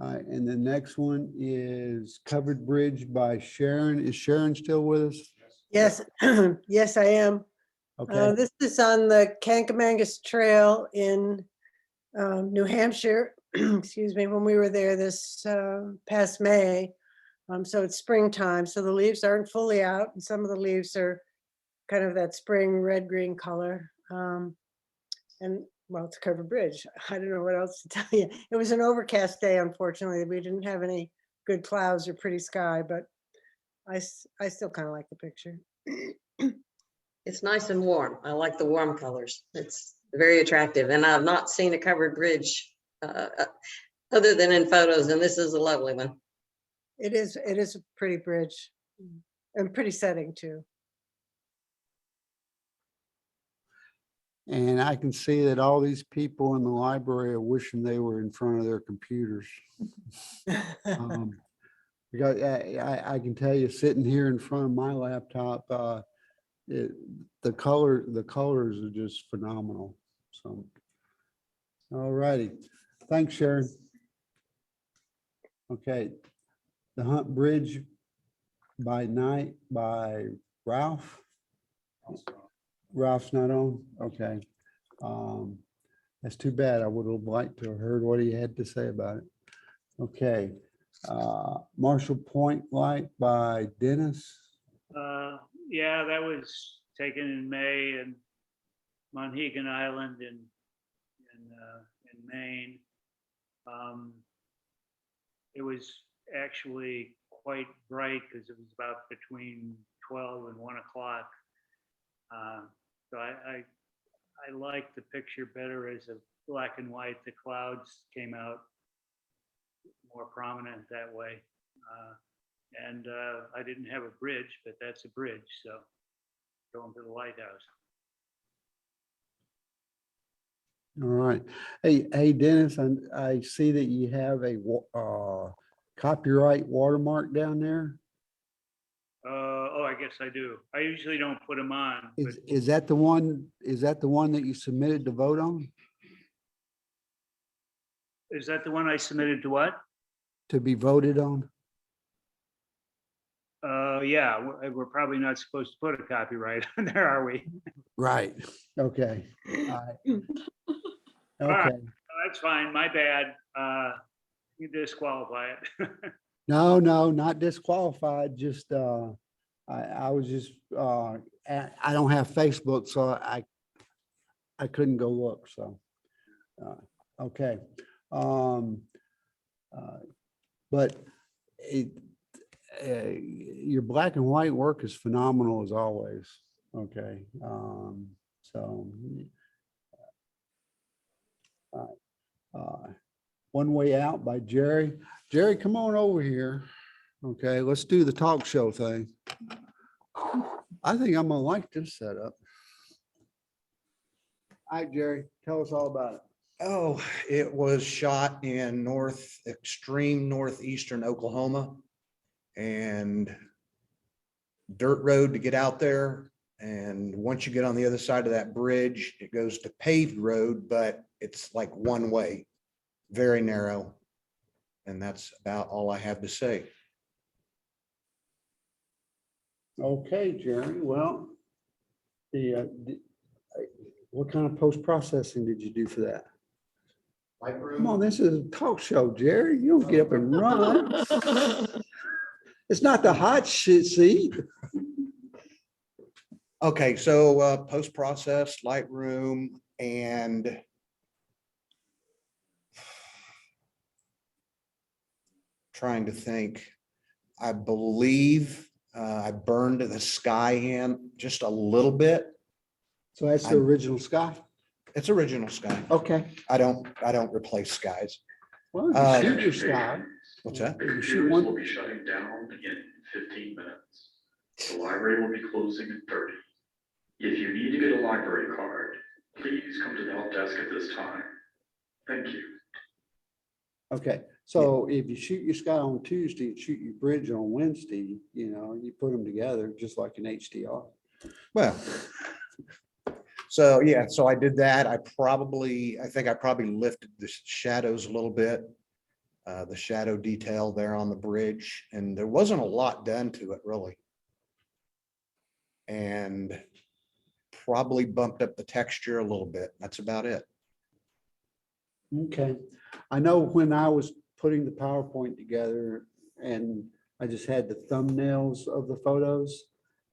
All right, and the next one is Covered Bridge by Sharon. Is Sharon still with us? Yes, yes, I am. Okay, This is on the Kankamangas Trail in New Hampshire. Excuse me, when we were there this past May. So it's springtime, so the leaves aren't fully out, and some of the leaves are kind of that spring red-green color. And well, it's a covered bridge. I don't know what else to tell you. It was an overcast day, unfortunately. We didn't have any good clouds or pretty sky, but I still kind of like the picture. It's nice and warm. I like the warm colors. It's very attractive. And I've not seen a covered bridge other than in photos, and this is a lovely one. It is a pretty bridge and pretty setting too. and I can see that all these people in the library are wishing they were in front of their computers. Because I can tell you, sitting here in front of my laptop, the colors are just phenomenal. So, all righty. Thanks, Sharon. Okay, The Hunt Bridge by Night by Ralph. Ralph's not on? Okay. That's too bad. I would have liked to have heard what he had to say about it. Okay. Marshall Point Light by Dennis. Yeah, that was taken in May in Monhegan Island in Maine. It was actually quite bright because it was about between 12 and 1 o'clock. So I liked the picture better as a black and white. The clouds came out more prominent that way. And I didn't have a bridge, but that's a bridge, so going to the lighthouse. All right. Hey, Dennis, I see that you have a copyright watermark down there. Oh, I guess I do. I usually don't put them on, but Is that the one? Is that the one that you submitted to vote on? is that the one I submitted to what? To be voted on? Oh, yeah, we're probably not supposed to put a copyright on there, are we? Right. Okay. All right. All right. Okay. That's fine, my bad. You disqualify it. No, no, not disqualified, just, I was just, I don't have Facebook, so I couldn't go look, so. Okay. But it, your black and white work is phenomenal as always. Okay. So. One Way Out by Jerry. Jerry, come on over here. Okay, let's do the talk show thing. I think I'm gonna like this setup. All right, Jerry, tell us all about it. Oh, it was shot in extreme northeastern Oklahoma. And dirt road to get out there. And once you get on the other side of that bridge, it goes to paved road, but it's like one way, very narrow. And that's about all I have to say. Okay, Jerry, well, what kind of post-processing did you do for that? Come on, this is a talk show, Jerry. You don't get up and run. It's not the hot shit seat. Okay, so post-process, Lightroom, and trying to think, I believe I burned the sky in just a little bit. So that's the original sky? It's original sky. Okay. I don't replace skies. Well, you shoot your sky. What's that? You shoot one. Will be shutting down in 15 minutes. The library will be closing in 30. If you need to get a library card, please come to the help desk at this time. Thank you. Okay, so if you shoot your sky on Tuesday, and shoot your bridge on Wednesday, you put them together just like an HDR. Well, so yeah, so I did that. I think I probably lifted the shadows a little bit. The shadow detail there on the bridge, and there wasn't a lot done to it really. And probably bumped up the texture a little bit. That's about it. Okay, I know when I was putting the PowerPoint together and I just had the thumbnails of the photos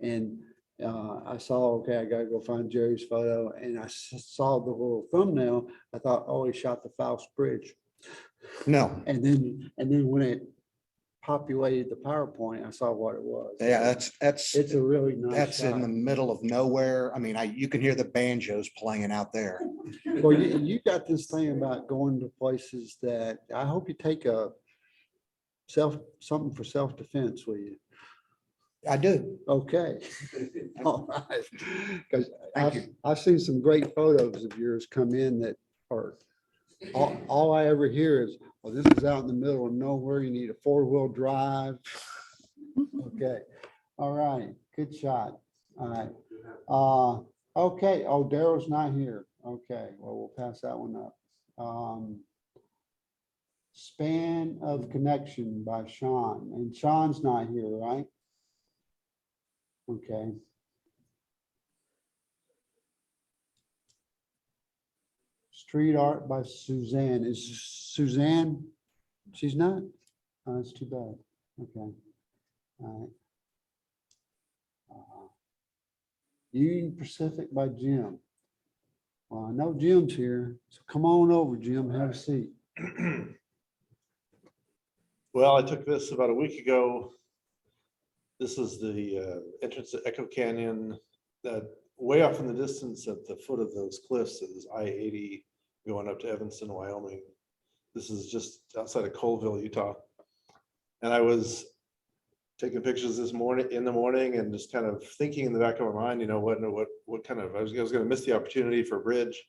and I saw, okay, I gotta go find Jerry's photo, and I saw the little thumbnail. I thought, oh, he shot the Faust Bridge. No. And then when it populated the PowerPoint, I saw what it was. Yeah, It's a really nice that's in the shot. middle of nowhere. I mean, you can hear the banjos playing out there. Well, you got this thing about going to places that I hope you take something for self-defense, will you? I do. Okay. All right. Because Thank you. I've seen some great photos of yours come in that are, all I ever hear is, well, this is out in the middle of nowhere. You need a 4-wheel drive. Okay. All right. Good shot. All right. Okay. Oh, Daryl's not here. Okay. Well, we'll pass that one up. Span of Connection by Sean. And Sean's not here, right? Okay. Street Art by Suzanne. Is Suzanne? She's not? Oh, that's too bad. Okay. All right. Union Pacific by Jim. Well, I know Jim's here, so come on over, Jim. Have a seat. Well, I took this about a week ago. This is the entrance to Echo Canyon, that way off in the distance at the foot of those cliffs is I-80 going up to Evanston, Wyoming. This is just outside of Colville, Utah. And I was taking pictures this morning and just kind of thinking in the back of my mind, what kind of, I was going to miss the opportunity for a bridge.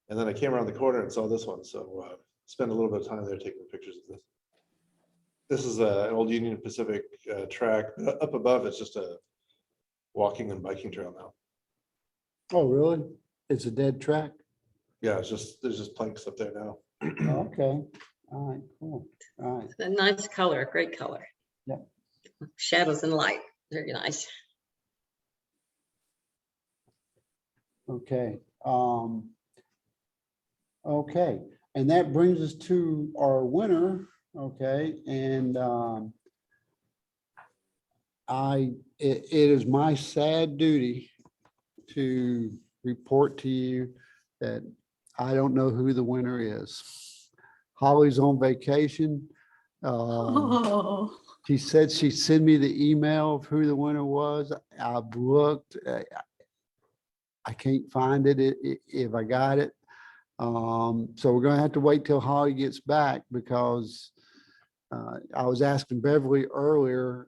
And then I came around the corner and saw this one. So spent a little bit of time there taking pictures of this. This is an old Union Pacific track. Up above, it's just a walking and biking trail now. Oh, really? It's a dead track? Yeah, there's just planks up there now. Okay. All right, cool. All right. A nice color, great color. Yeah. Shadows and light. Very nice. Okay. Okay, and that brings us to our winner, okay, and it is my sad duty to report to you that I don't know who the winner is. Holly's on vacation. Oh, She said she'd send me the email of who the winner was. I've looked. I can't find it if I got it. So we're gonna have to wait till Holly gets back because I was asking Beverly earlier,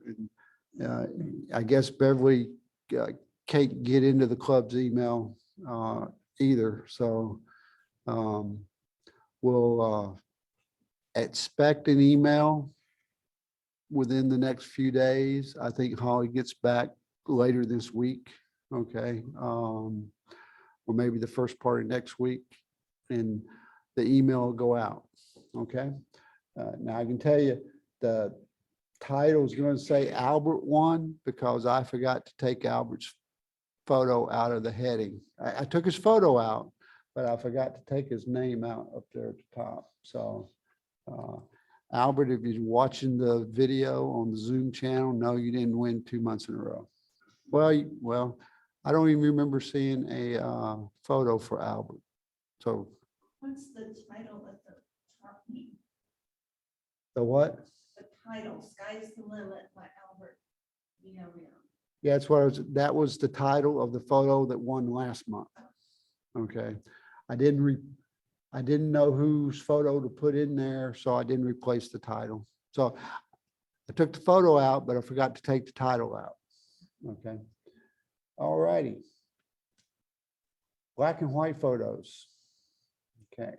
and I guess Beverly can't get into the club's email either. So we'll expect an email within the next few days. I think Holly gets back later this week. Okay. Or maybe the first part of next week, and the email will go out. Okay. Now I can tell you the title is going to say Albert won because I forgot to take Albert's photo out of the heading. I took his photo out, but I forgot to take his name out up there at the top. So Albert, if you're watching the video on the Zoom channel, no, you didn't win 2 months in a row. Well, I don't even remember seeing a photo for Albert. So What's the title of the top meeting? the what? The title, Sky's the Limit by Albert. Yeah. Yeah, that's what that was the title of the photo that won last month. Okay. I didn't know whose photo to put in there, so I didn't replace the title. So I took the photo out, but I forgot to take the title out. Okay. All righty. Black and white photos. Okay.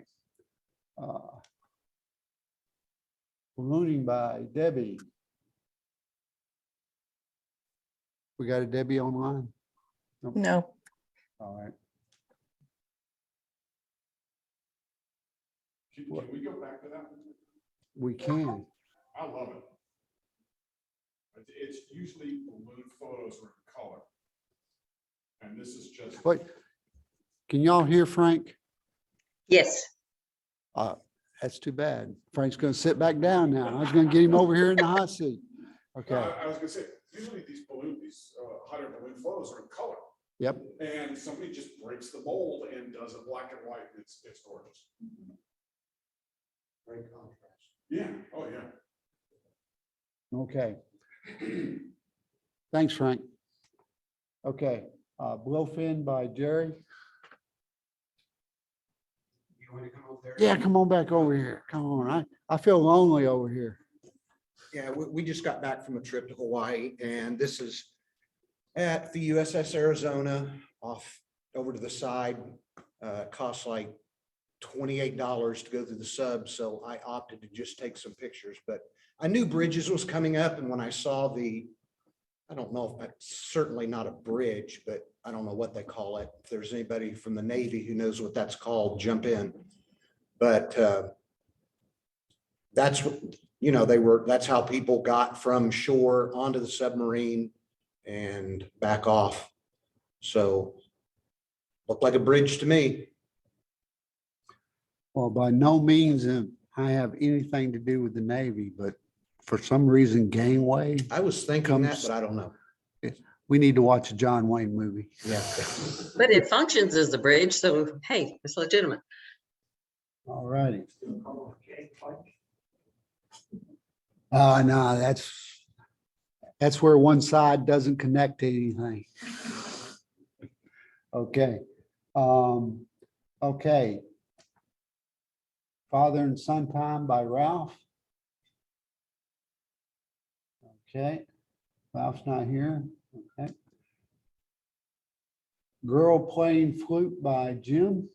Ballooning by Debbie. We got a Debbie online? Nope. No. All right. Can we go back to that? We can. I love it. It's usually balloon photos are in color. And this is just. Wait, can y'all hear Frank? Yes. That's too bad. Frank's gonna sit back down now. I was gonna get him over here in the hot seat. Okay, I was gonna say, usually these hot air balloon photos are in color. yep. And somebody just breaks the mold and does it black and white. It's gorgeous. Great contrast. Yeah, oh, yeah. Okay. Thanks, Frank. Okay, Blowfin by Jerry. You want to come over there? Yeah, come on back over here. Come on. I feel lonely over here. Yeah, we just got back from a trip to Hawaii, and this is at the USS Arizona off over to the side. Costs like $28 to go through the sub, so I opted to just take some pictures. But I knew Bridges was coming up, and when I saw I don't know if it's certainly not a bridge, but I don't know what they call it. If there's anybody from the Navy who knows what that's called, jump in. But that's what, that's how people got from shore onto the submarine and back off. So looked like a bridge to me. Well, by no means am I have anything to do with the Navy, but for some reason, Gangway, I was thinking that, Comes- but I don't know. we need to watch a John Wayne movie. Yeah. But it functions as the bridge, so hey, it's legitimate. All righty. No, that's where one side doesn't connect to anything. Okay. Okay. Father and Son Time by Ralph. Okay. Ralph's not here. Okay. Girl Playing Flute by Jim.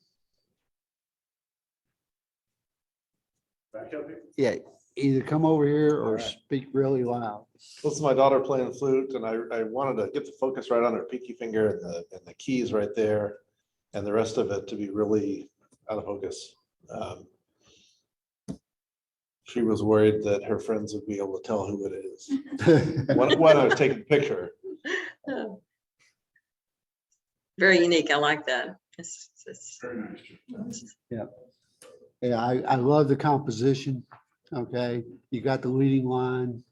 Back up here. Yeah, either come over here or All right. speak really loud. This is my daughter playing the flute, and I wanted to get the focus right on her pinky finger and the keys right there, and the rest of it to be really out of focus. She was worried that her friends would be able to tell who it is when I was taking the picture. Very unique. I like that. It's Very nice. Jim. Yeah, I love the composition. Okay, you got the leading line,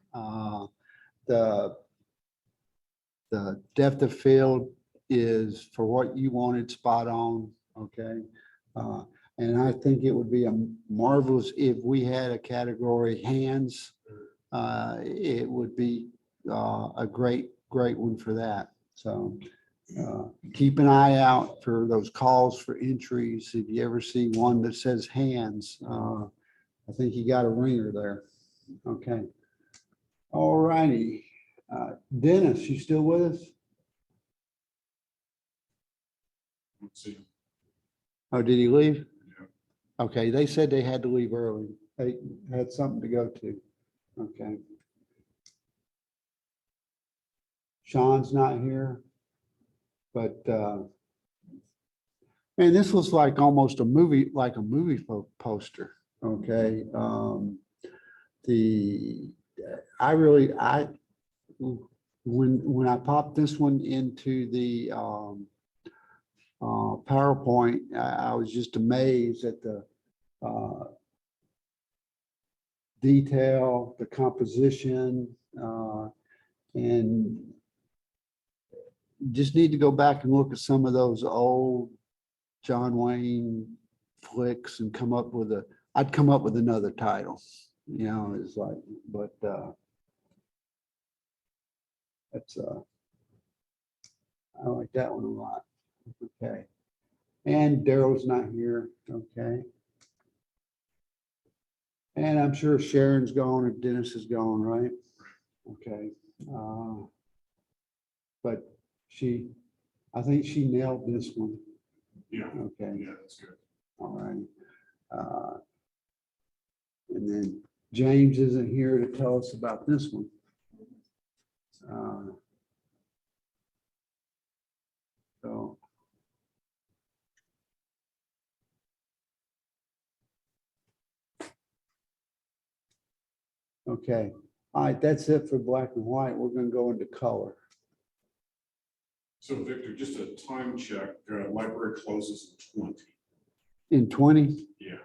the depth of field is for what you wanted, spot on. Okay. And I think it would be a marvelous if we had a category hands. It would be a great one for that. So keep an eye out for those calls for entries. If you ever see one that says hands, I think you got a ringer there. Okay. All righty. Dennis, you still with us? Let's see. Oh, did he leave? Yeah. Okay, they said they had to leave early. They had something to go to. Okay. Sean's not here, but man, this was like almost a movie, like a movie poster. Okay. When I popped this one into the PowerPoint, I was just amazed at the detail, the composition, and just need to go back and look at some of those old John Wayne flicks and I'd come up with another title, you know, it's like, but that's I like that one a lot. Okay. And Daryl's not here. Okay. And I'm sure Sharon's gone and Dennis is gone, right? Okay. But I think she nailed this one. Yeah. Okay. Yeah, that's good. All right. And then James isn't here to tell us about this one. So. Okay. All right, that's it for black and white. We're going to go into color. So Victor, just a time check, library closes at 20. In 20? Yeah.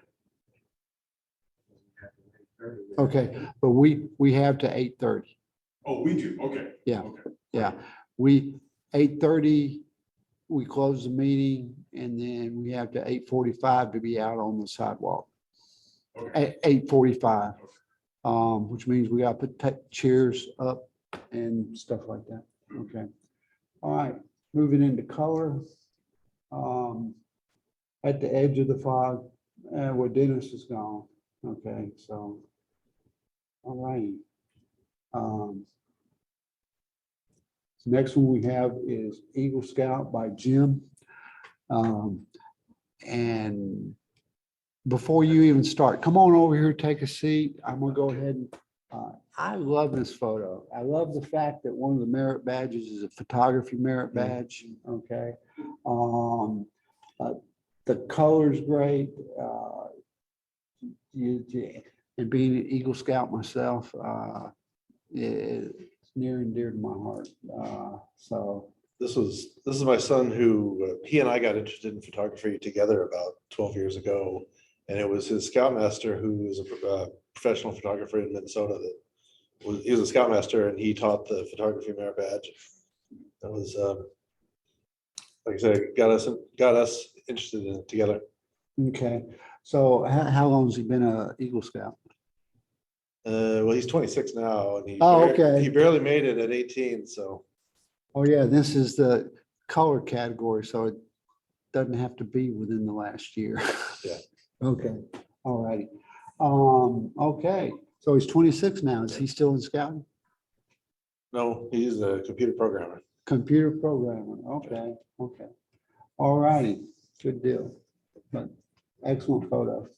Okay, but we have to 8:30. Oh, we do, okay. Yeah. Okay. Yeah, 8:30, we close the meeting and then we have to 8:45 to be out on the sidewalk. Okay. At 8:45, which means we got to put chairs up and stuff like that. Okay. All right, moving into color. At the edge of the fog, where Dennis is gone. Okay, so, all righty. Next one we have is Eagle Scout by Jim. And before you even start, come on over here, take a seat. I'm gonna go ahead and, I love this photo. I love the fact that one of the merit badges is a photography merit badge, okay? The color's great. And being an Eagle Scout myself, it's near and dear to my heart. So This is my son who, he and I got interested in photography together about 12 years ago. And it was his scoutmaster who is a professional photographer in Minnesota he was a scoutmaster and he taught the photography merit badge. That was, like I said, got us interested in it together. okay, so how long has he been a Eagle Scout? Well, he's 26 now and Okay. he barely made it at 18, so. Oh yeah, this is the color category, so it doesn't have to be within the last year. Yeah. Okay, all righty. Okay, so he's 26 now. Is he still in scouting? No, he's a computer programmer. Computer programmer, okay, okay. All righty, good deal. But excellent photo.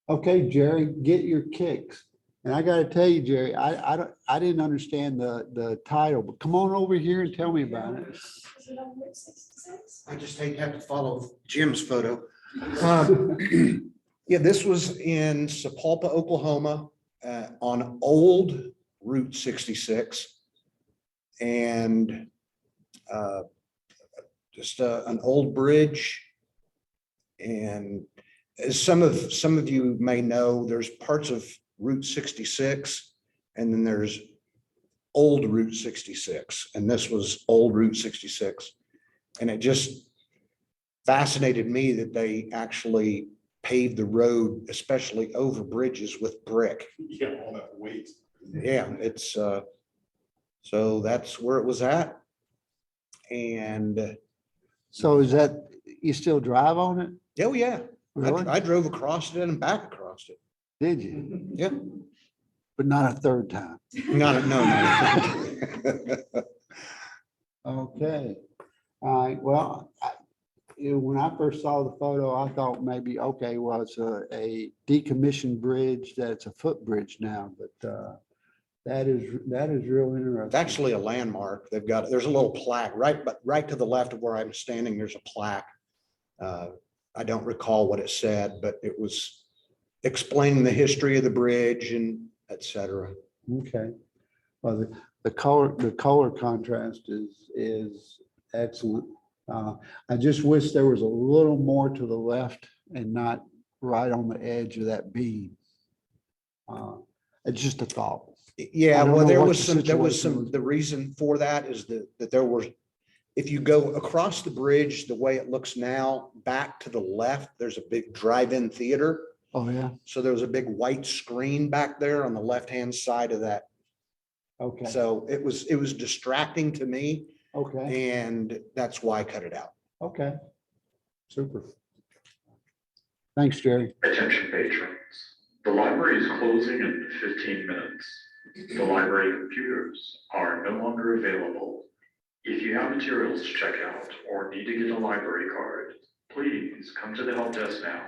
Okay, Jerry, get your kicks. And I gotta tell you, Jerry, I didn't understand the title, but come on over here and tell me about it. Is it on Route 66? I just hate to have to follow Jim's photo. Yeah, this was in Sapulpa, Oklahoma, on old Route 66. And just an old bridge. And as some of you may know, there's parts of Route 66, and then there's old Route 66, and this was old Route 66. And it just fascinated me that they actually paved the road, especially over bridges, with brick. Yeah, all that weight. Yeah, it's so that's where it was at. And So is that, you still drive on it? oh yeah, Really? I drove across it and back across it. Did you? Yeah. But not a third time. No. Okay. All right. Well, when I first saw the photo, I thought maybe, okay, well, it's a decommissioned bridge, that's a footbridge now, but that is real interesting. It's actually a landmark. There's a little plaque right to the left of where I'm standing. There's a plaque. I don't recall what it said, but it was explaining the history of the bridge and et cetera. Okay. Well, the color contrast is excellent. I just wish there was a little more to the left and not right on the edge of that beam. It's just a thought. Yeah, I don't well, know there what was the some, situation was. the reason for that is that there were, if you go across the bridge, the way it looks now, back to the left, there's a big drive-in theater. Oh, yeah. So there was a big white screen back there on the left-hand side of that. Okay. So it was distracting to me, Okay. and that's why I cut it out. Okay. Super. Thanks, Jerry. Attention patrons, the library is closing in 15 minutes. The library computers are no longer available. If you have materials to check out or need to get a library card, please come to the help desk now.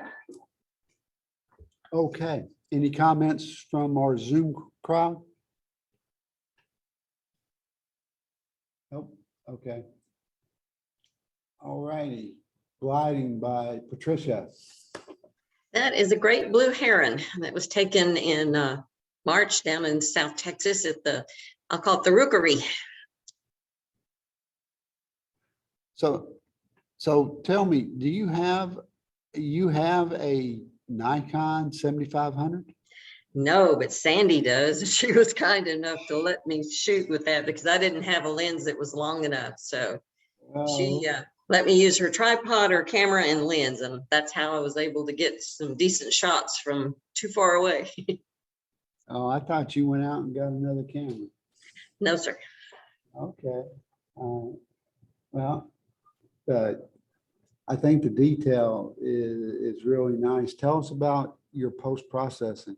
Okay. Any comments from our Zoom crowd? Nope. Okay. All righty. Gliding by Patricia. That is a great blue heron that was taken in March down in South Texas at I'll call it the Rookery. So tell me, do you have a Nikon 7500? No, but Sandy does. She was kind enough to let me shoot with that because I didn't have a lens that was long enough. So she let me use her tripod, her camera, and lens. And that's how I was able to get some decent shots from too far away. Oh, I thought you went out and got another camera. No, sir. Okay. Well, I think the detail is really nice. Tell us about your post-processing.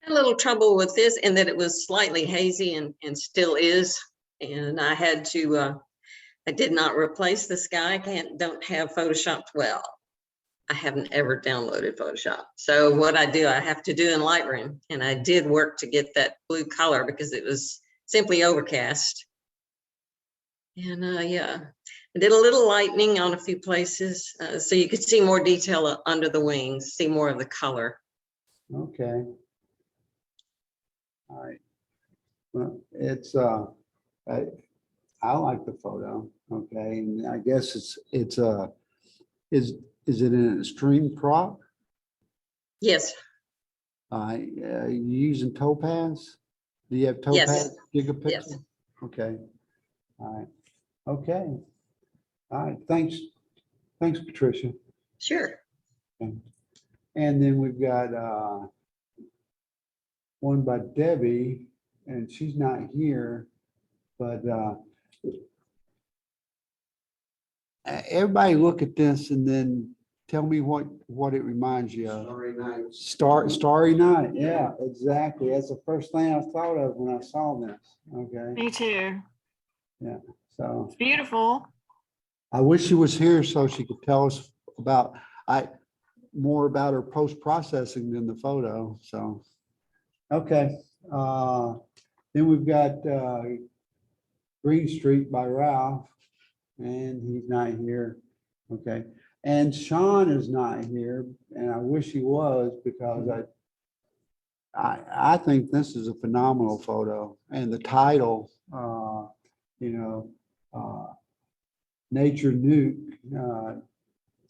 Had a little trouble with this in that it was slightly hazy and still is. And I had to, I did not replace the sky. Don't have Photoshop well. I haven't ever downloaded Photoshop. So what I do, I have to do in Lightroom. And I did work to get that blue color because it was simply overcast. And yeah, I did a little lightning on a few places so you could see more detail under the wings, see more of the color. Okay. All right. Well, it's I like the photo. Okay, and I guess is it an extreme crop? Yes. You using Topaz? Do you have Topaz gigapixel? Yes. Okay. All right. Okay. All right. Thanks, Patricia. Sure. And then we've got one by Debbie, and she's not here, but everybody look at this and then tell me what it reminds you of. Starry Night. Starry Night. Yeah, exactly. That's the first thing I thought of when I saw this. Okay. Me too. Yeah. So It's beautiful. I wish she was here so she could tell us about more about her post-processing than the photo. So okay. Then we've got Green Street by Ralph, and he's not here. Okay, and Sean is not here, and I wish he was because I think this is a phenomenal photo, and the title, Nature Nuke.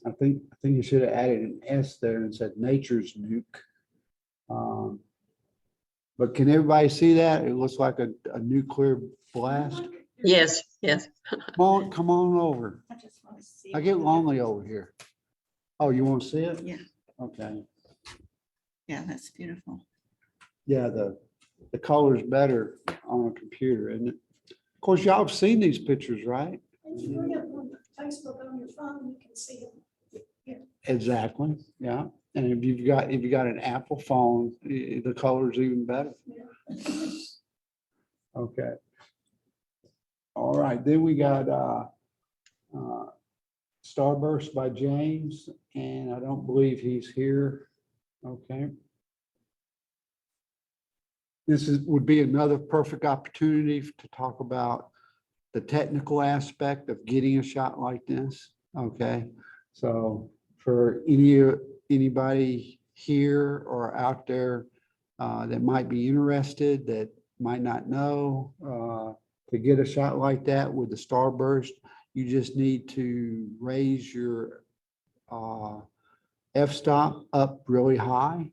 I think you should have added an S there and said Nature's Nuke. But can everybody see that? It looks like a nuclear blast. Yes, yes. Come on over. I just want to see. I get lonely over here. Oh, you want to see it? Yeah, Okay. yeah, that's beautiful. Yeah, the color's better on a computer, isn't it? Of course, y'all have seen these pictures, right? If you bring up on Facebook on your phone, you can see them. Exactly, yeah. And if you've got an Apple phone, the color's even better. Okay. All right, then we got Starburst by James, and I don't believe he's here. Okay. This would be another perfect opportunity to talk about the technical aspect of getting a shot like this. Okay. So for anybody here or out there that might be interested, that might not know, to get a shot like that with the Starburst, you just need to raise your f-stop up really high,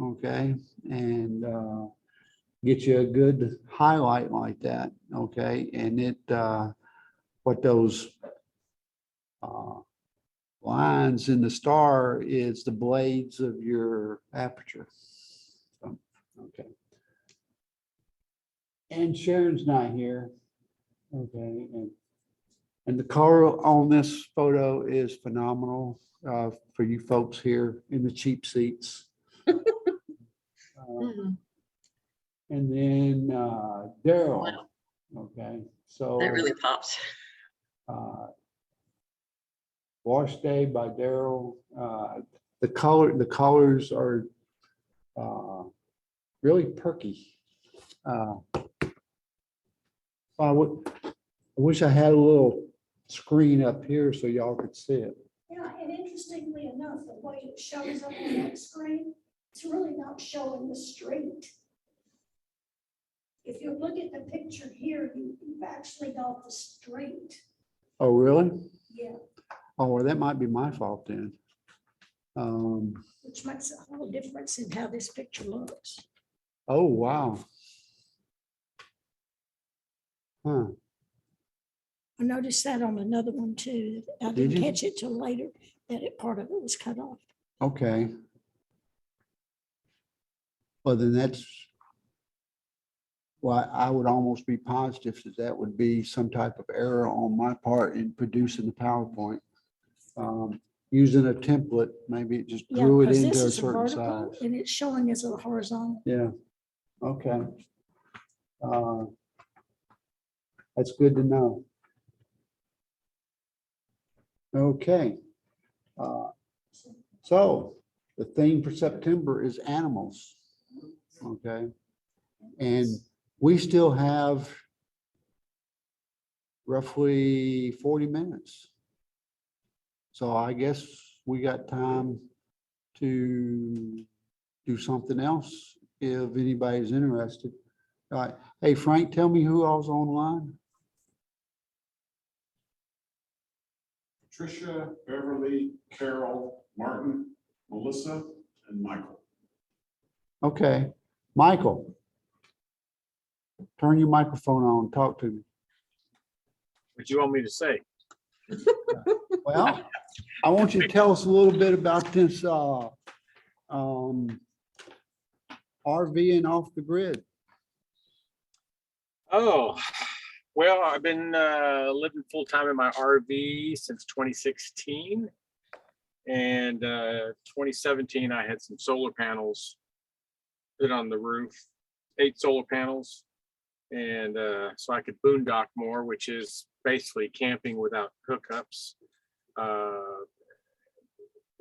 okay, and get you a good highlight like that, okay, and it what those lines in the star is the blades of your aperture. So, okay. And Sharon's not here. Okay, and the color on this photo is phenomenal for you folks here in the cheap seats. Mhm. And then Daryl. Wow. Okay, so That really pops. Wash Day by Daryl. The colors are really perky. I wish I had a little screen up here so y'all could see it. Yeah, and interestingly enough, the way it shows up on that screen, it's really not showing the street. If you look at the picture here, you've actually got the street. Oh, really? Yeah, Oh, well, that might be my fault then. which makes a whole difference in how this picture looks. Oh, wow. Huh. I noticed that on another one too. I Did didn't you? catch it till later, that part of it was cut off. Okay. Well, then that's why I would almost be positive that would be some type of error on my part in producing the PowerPoint. Using a template, maybe it just Yeah, drew it because into this a is a certain vertical size. and it's showing as a horizontal. Yeah, okay. That's good to know. Okay. So the theme for September is animals. Okay. And we still have roughly 40 minutes. So I guess we got time to do something else if anybody's interested. All right. Hey, Frank, tell me who else online. Tricia, Beverly, Carol, Martin, Melissa, and Michael. Okay, Michael. Turn your microphone on, talk to me. What do you want me to say? Well, I want you to tell us a little bit about this RVing off the grid. Oh, well, I've been living full time in my RV since 2016. And 2017, I had some solar panels put on the roof, 8 solar panels. And so I could boondock more, which is basically camping without hookups.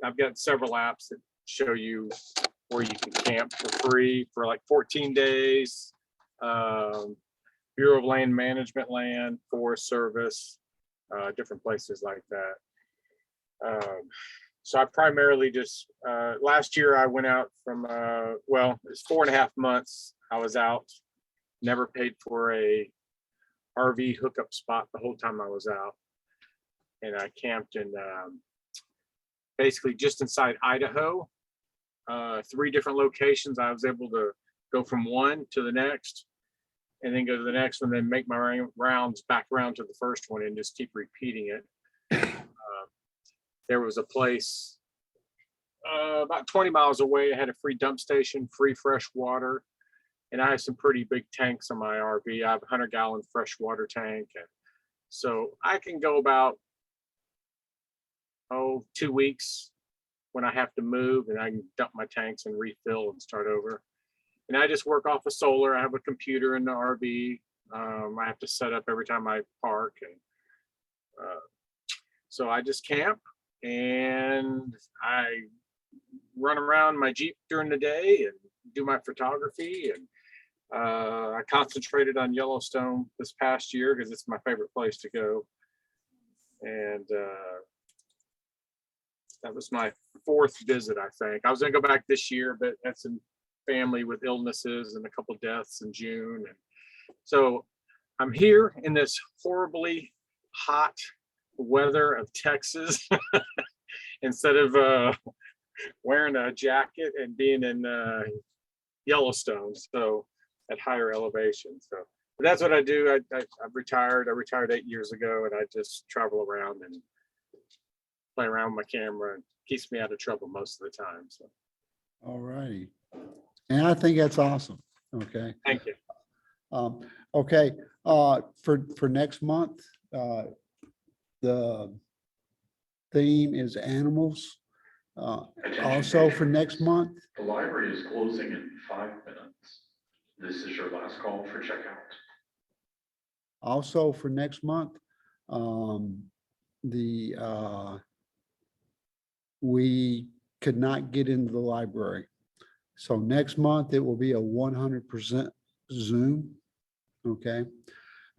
I've got several apps that show you where you can camp for free for like 14 days. Bureau of Land Management land, Forest Service, different places like that. So I primarily just, last year I went out from, well, it's 4.5 months I was out. Never paid for a RV hookup spot the whole time I was out. And I camped in basically just inside Idaho. 3 different locations. I was able to go from one to the next and then go to the next one, then make my rounds back around to the first one and just keep repeating it. There was a place about 20 miles away. I had a free dump station, free fresh water, and I have some pretty big tanks on my RV. I have a 100-gallon fresh water tank. And so I can go about, 2 weeks when I have to move, and I can dump my tanks and refill and start over. And I just work off of solar. I have a computer in the RV. I have to set up every time I park. And so I just camp and I run around my Jeep during the day and do my photography. And I concentrated on Yellowstone this past year because it's my favorite place to go. And that was my 4th visit, I think. I was gonna go back this year, but had some family with illnesses and a couple deaths in June. And so I'm here in this horribly hot weather of Texas instead of wearing a jacket and being in Yellowstone, so at higher elevation. So but that's what I do. I've retired. I retired 8 years ago, and I just travel around and play around with my camera, and keeps me out of trouble most of the time. So All righty. And I think that's awesome. Okay. thank you. Okay, for next month, the theme is animals. Also for next month, The library is closing in 5 minutes. This is your last call for checkout. also for next month, we could not get into the library. So next month, it will be a 100% Zoom, okay?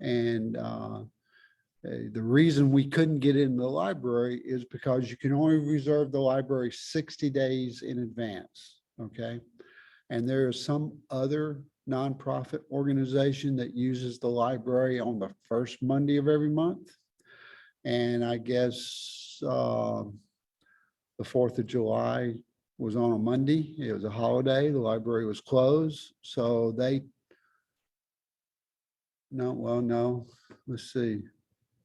And the reason we couldn't get in the library is because you can only reserve the library 60 days in advance, okay? And there is some other nonprofit organization that uses the library on the first Monday of every month. And I guess the 4th of July was on a Monday. It was a holiday. The library was closed. So no, let's see.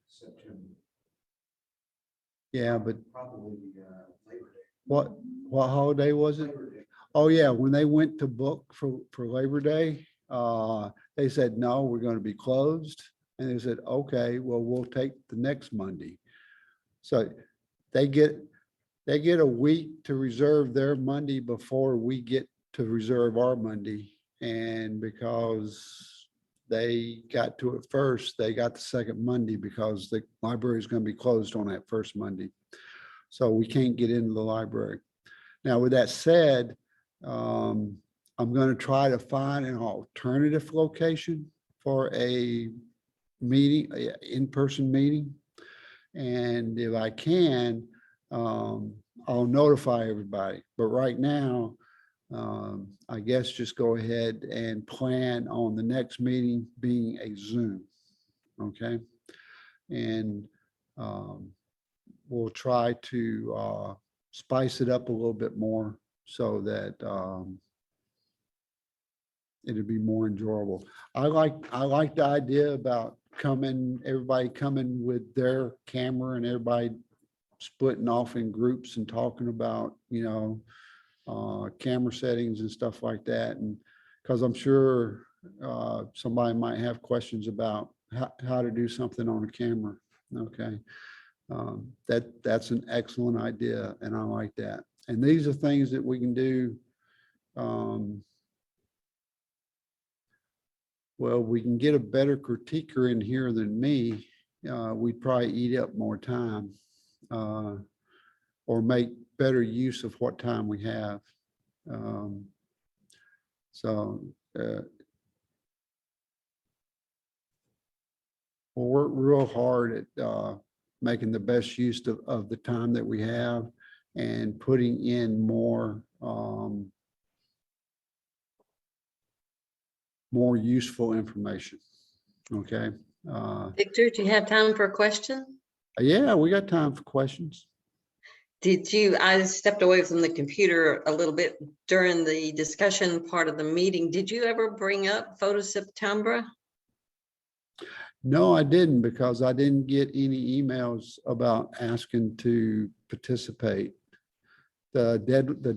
September, Yeah, but probably Labor Day. what holiday was it? Labor Day. Oh, yeah, when they went to book for Labor Day, they said, no, we're going to be closed. And they said, okay, well, we'll take the next Monday. So they get a week to reserve their Monday before we get to reserve our Monday. And because they got to it first, they got the second Monday because the library is going to be closed on that first Monday. So we can't get into the library. Now, with that said, I'm going to try to find an alternative location for a meeting, in-person meeting. And if I can, I'll notify everybody. But right now, I guess just go ahead and plan on the next meeting being a Zoom, okay? And we'll try to spice it up a little bit more so that it'll be more enjoyable. I like the idea about everybody coming with their camera and everybody splitting off in groups and talking about, camera settings and stuff like that. And because I'm sure somebody might have questions about how to do something on a camera. Okay. That's an excellent idea, and I like that. And these are things that we can do. Well, we can get a better critiquer in here than me. We'd probably eat up more time or make better use of what time we have. We'll work real hard at making the best use of the time that we have and putting in more useful information. Okay. Victor, do you have time for a question? Yeah, we got time for questions. I stepped away from the computer a little bit during the discussion part of the meeting. Did you ever bring up Photo September? No, I didn't, because I didn't get any emails about asking to participate. The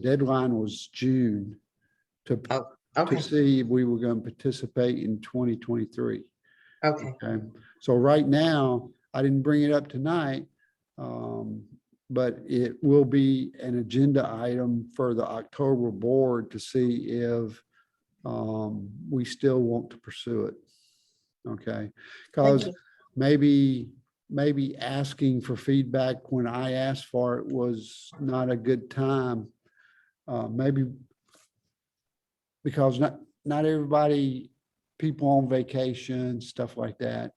deadline was June to Okay, see if we were going to participate in 2023. okay. Okay, so right now, I didn't bring it up tonight, but it will be an agenda item for the October board to see if we still want to pursue it. Okay, because maybe asking for feedback when I asked for it was not a good time. Maybe because not everybody, people on vacation, stuff like that.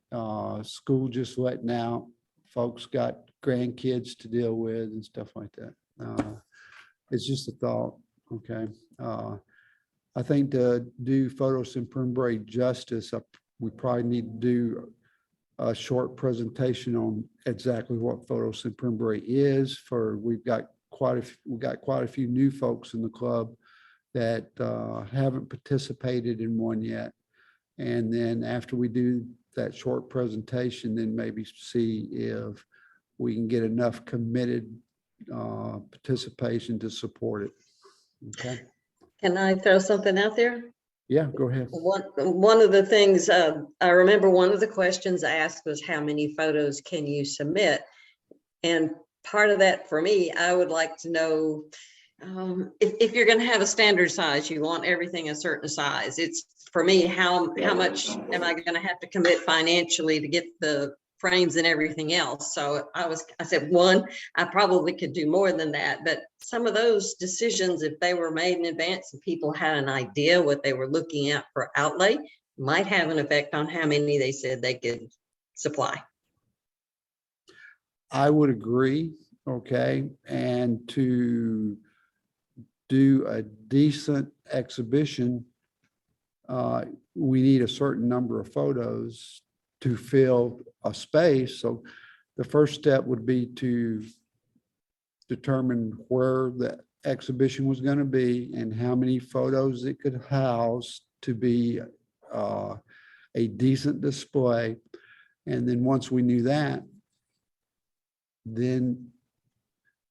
School just letting out. Folks got grandkids to deal with and stuff like that. It's just a thought. Okay. I think to do Photo Semprembre justice, we probably need to do a short presentation on exactly what Photo Semprembre is. We've got quite a few new folks in the club that haven't participated in one yet. And then after we do that short presentation, then maybe see if we can get enough committed participation to support it. Okay. Can I throw something out there? Yeah, go ahead. One of the things, I remember one of the questions asked was how many photos can you submit? And part of that for me, I would like to know if you're going to have a standard size, you want everything a certain size. It's for me, how much am I going to have to commit financially to get the frames and everything else? So I said, one, I probably could do more than that, but some of those decisions, if they were made in advance and people had an idea what they were looking at for outlay, might have an effect on how many they said they could supply. I would agree. Okay. And to do a decent exhibition, we need a certain number of photos to fill a space. So the first step would be to determine where the exhibition was going to be and how many photos it could house to be a decent display. And then once we knew that, then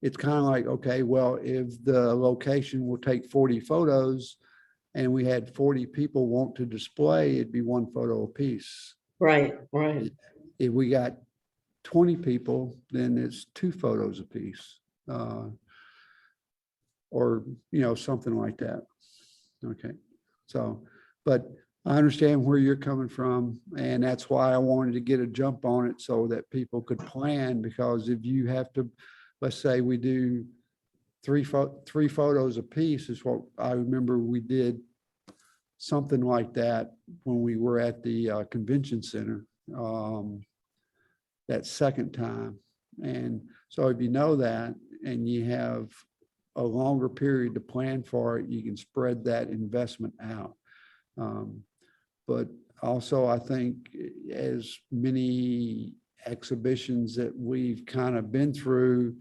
it's kind of like, okay, well, if the location will take 40 photos and we had 40 people want to display, it'd be one photo a piece. Right, right. If we got 20 people, then it's 2 photos a piece. Or, something like that. Okay. So, but I understand where you're coming from, and that's why I wanted to get a jump on it so that people could plan, because if you have to, let's say we do three photos a piece is what I remember we did something like that when we were at the convention center that second time. And so if you know that and you have a longer period to plan for it, you can spread that investment out. But also, I think as many exhibitions that we've kind of been through,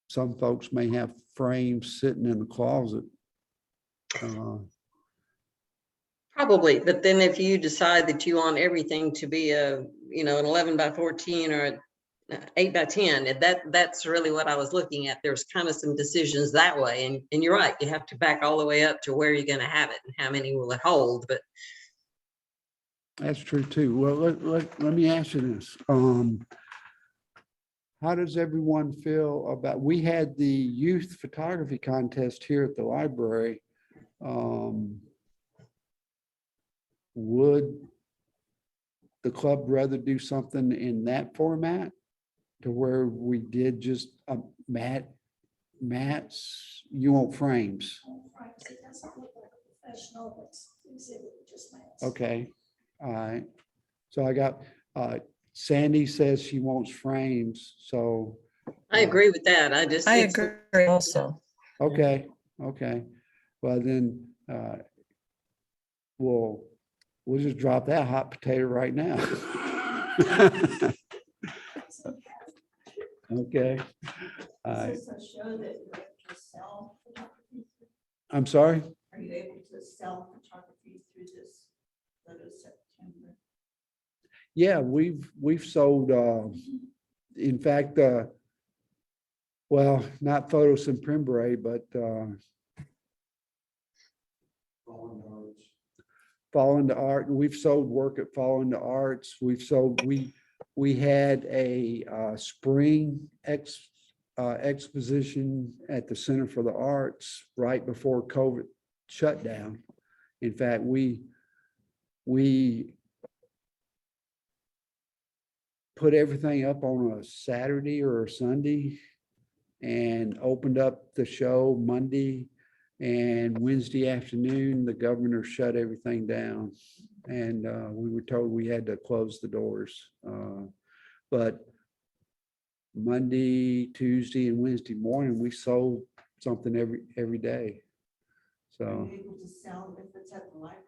some folks may have frames sitting in the closet. Probably, but then if you decide that you want everything to be an 11 by 14 or an 8 by 10, that's really what I was looking at. There's kind of some decisions that way, and you're right, you have to back all the way up to where you're going to have it and how many will it hold. But that's true too. Well, let me ask you this. How does everyone feel about, we had the youth photography contest here at the library. Would the club rather do something in that format to where we did just mats? You want frames? It doesn't look like a professional exhibit, just mats. Okay, all right. So I got Sandy says she wants frames, so, I agree with that. I just. I it's- agree also. okay, okay. Well, then, we'll just drop that hot potato right now. Okay. Is this a show that you're able to sell photography? I'm sorry? Are you able to sell photography through this photo September? Yeah, we've sold, in fact, well, not photos and Primbre, but Fall into Art. We've sold work at Fall into Arts. We had a spring exposition at the Center for the Arts right before COVID shut down. In fact, we put everything up on a Saturday or a Sunday and opened up the show Monday, and Wednesday afternoon, the governor shut everything down. And we were told we had to close the doors. But Monday, Tuesday, and Wednesday morning, we sold something every day. Are So you able to sell if it's at the library?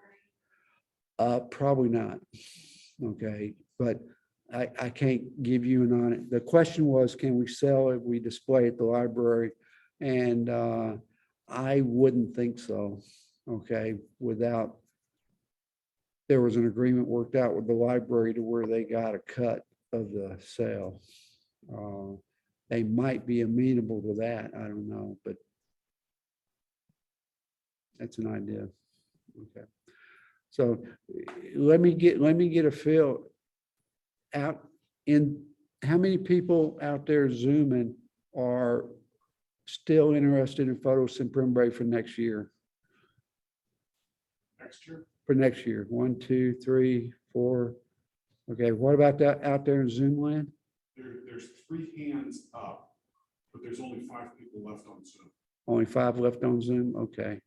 probably not. Okay, but I can't give you an on it. The question was, can we sell if we display at the library? And I wouldn't think so. Okay, without, there was an agreement worked out with the library to where they got a cut of the sale. They might be amenable to that. I don't know, but that's an idea. Okay. So let me get a feel out in, how many people out there Zooming are still interested in photo Semprembre for next year? Next year, For next year, 1, 2, 3, 4. Okay, what about that out there in Zoom land? there's 3 hands up, but there's only 5 people left on Zoom. Only 5 left on Zoom? Okay,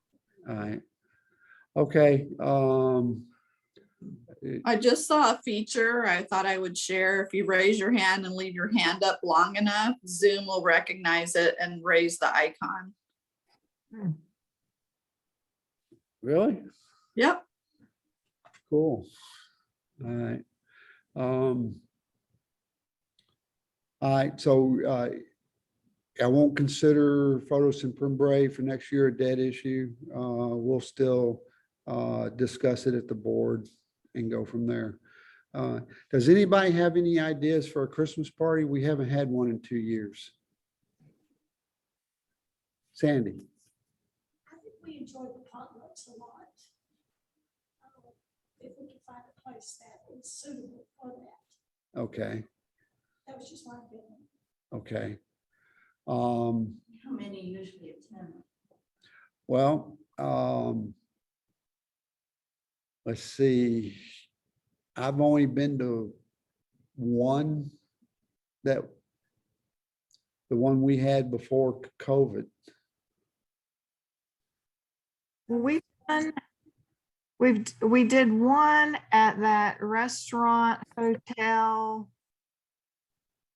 all right. Okay, I just saw a feature I thought I would share. If you raise your hand and leave your hand up long enough, Zoom will recognize it and raise the icon. really? Yep. Cool. All right. All right, so I won't consider photos and Primbre for next year a dead issue. We'll still discuss it at the board and go from there. Does anybody have any ideas for a Christmas party? We haven't had one in 2 years. Sandy? I think we enjoy the potlucks a lot. If we can find a place that is suitable for that. Okay, That was just my opinion. okay. How many usually attend? Well, let's see. I've only been to one, that the one we had before COVID. We did one at that restaurant hotel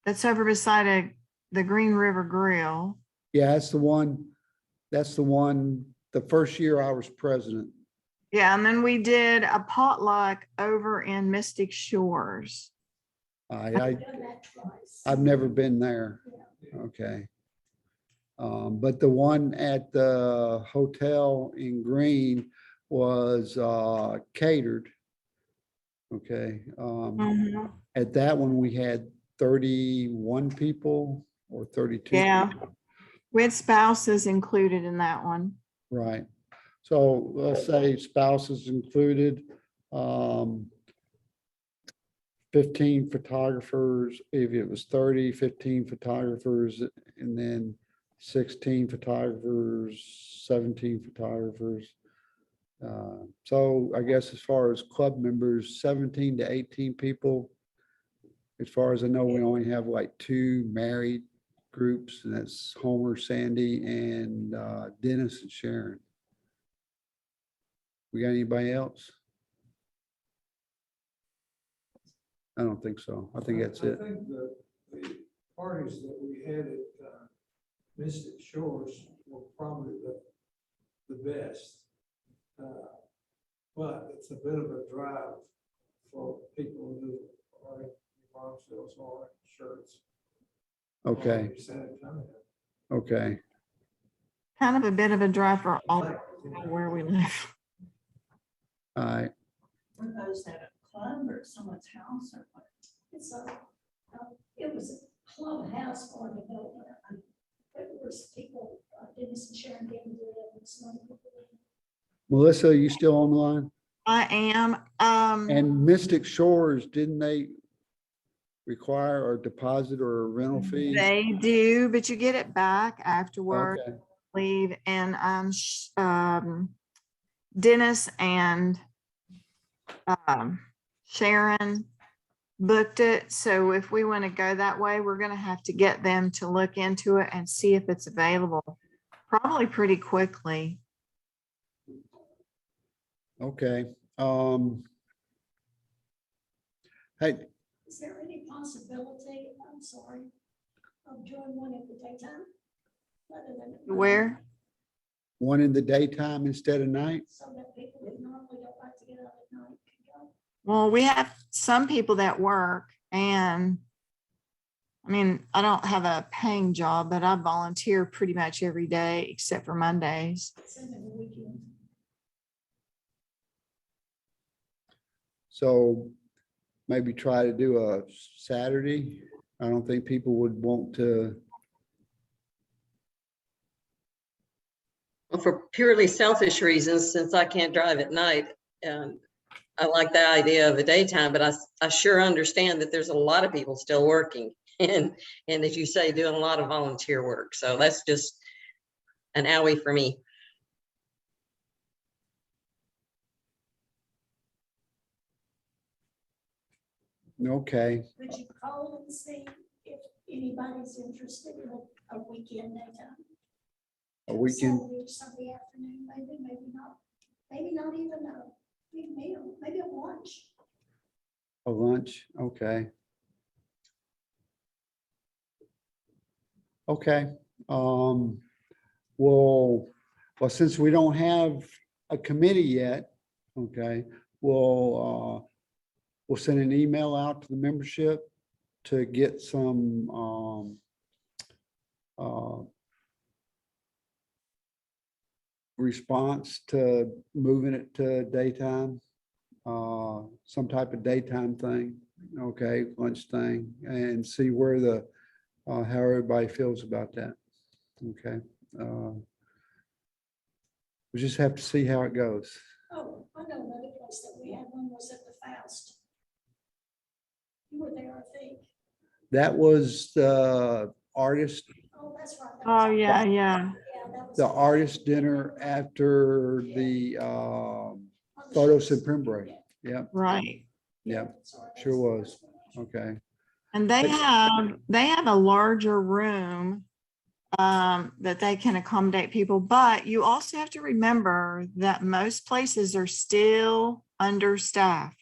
that's over beside the Green River Grill. Yeah, that's the one. That's the one, the first year I was president. Yeah, and then we did a potluck over in Mystic Shores. I've Done that twice. never been there. Okay. But the one at the hotel in Green was catered. Okay. At that one, we had 31 people or 32. Yeah, we had spouses included in that one. Right. So let's say spouses included, 15 photographers. If it was 30, 15 photographers, and then 16 photographers, 17 photographers. So I guess as far as club members, 17 to 18 people. As far as I know, we only have like 2 married groups, and that's Homer, Sandy, and Dennis and Sharon. We got anybody else? I don't think so. I think that's it. I think the parties that we had at Mystic Shores were probably the best. But it's a bit of a drive for people who are in Braunfels or in shirts. Okay, okay. Kind of a bit of a drive for all where we live. All right. Were those at a club or someone's house or what? It was a clubhouse for development. There was people, Dennis and Sharon came to it, and some other people. Melissa, are you still on the line? I am, And Mystic Shores, didn't they require a deposit or a rental fee? they do, but you get it back afterward, Okay, leave, and Dennis and Sharon booked it, so if we want to go that way, we're gonna have to get them to look into it and see if it's available, probably pretty quickly. okay. Hey, Is there any possibility, I'm sorry, of doing one at the daytime? Rather than at night, Where? one in the daytime instead of night? so that people who normally don't like to get out at night can go? Well, we have some people that work, and I mean, I don't have a paying job, but I volunteer pretty much every day except for Mondays. Send them a weekend. So maybe try to do a Saturday. I don't think people would want to. Well, for purely selfish reasons, since I can't drive at night, I like the idea of a daytime, but I sure understand that there's a lot of people still working and as you say, doing a lot of volunteer work. So that's just an owie for me. Okay, Would you call and see if anybody's interested in a weekend daytime? a weekend, Saturday or Sunday afternoon, maybe not even a big meal, maybe a lunch. a lunch, okay. Okay, well, since we don't have a committee yet, okay, we'll send an email out to the membership to get some, response to moving it to daytime, some type of daytime thing, okay, lunch thing, and see where how everybody feels about that, okay? We just have to see how it goes. Oh, I know another place that we had one was at the Faust. You were there, I think. That was the artist, Oh, that's right. Oh, yeah. Yeah, that was. the artist dinner after the photos in Pembroke. Yep, Right. yep, sure was. Okay, And they have a larger room that they can accommodate people, but you also have to remember that most places are still understaffed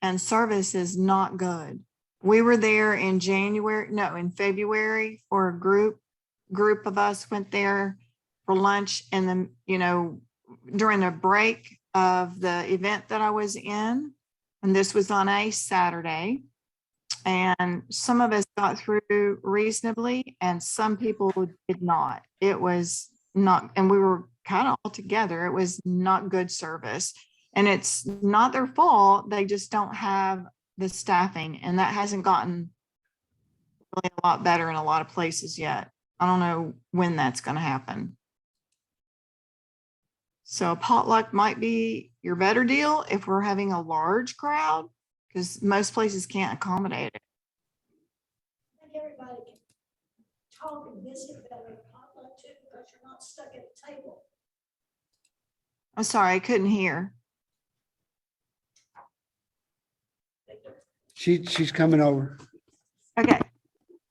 and service is not good. We were there in February for a group of us went there for lunch, and then, during the break of the event that I was in, and this was on a Saturday, and some of us got through reasonably and some people did not. It was not, and we were kind of all together. It was not good service, and it's not their fault. They just don't have the staffing, and that hasn't gotten really a lot better in a lot of places yet. I don't know when that's going to happen. So a potluck might be your better deal if we're having a large crowd, because most places can't accommodate it. I think everybody can talk and visit better at potluck too, because you're not stuck at a table. I'm sorry, I couldn't hear. she's coming over. Okay.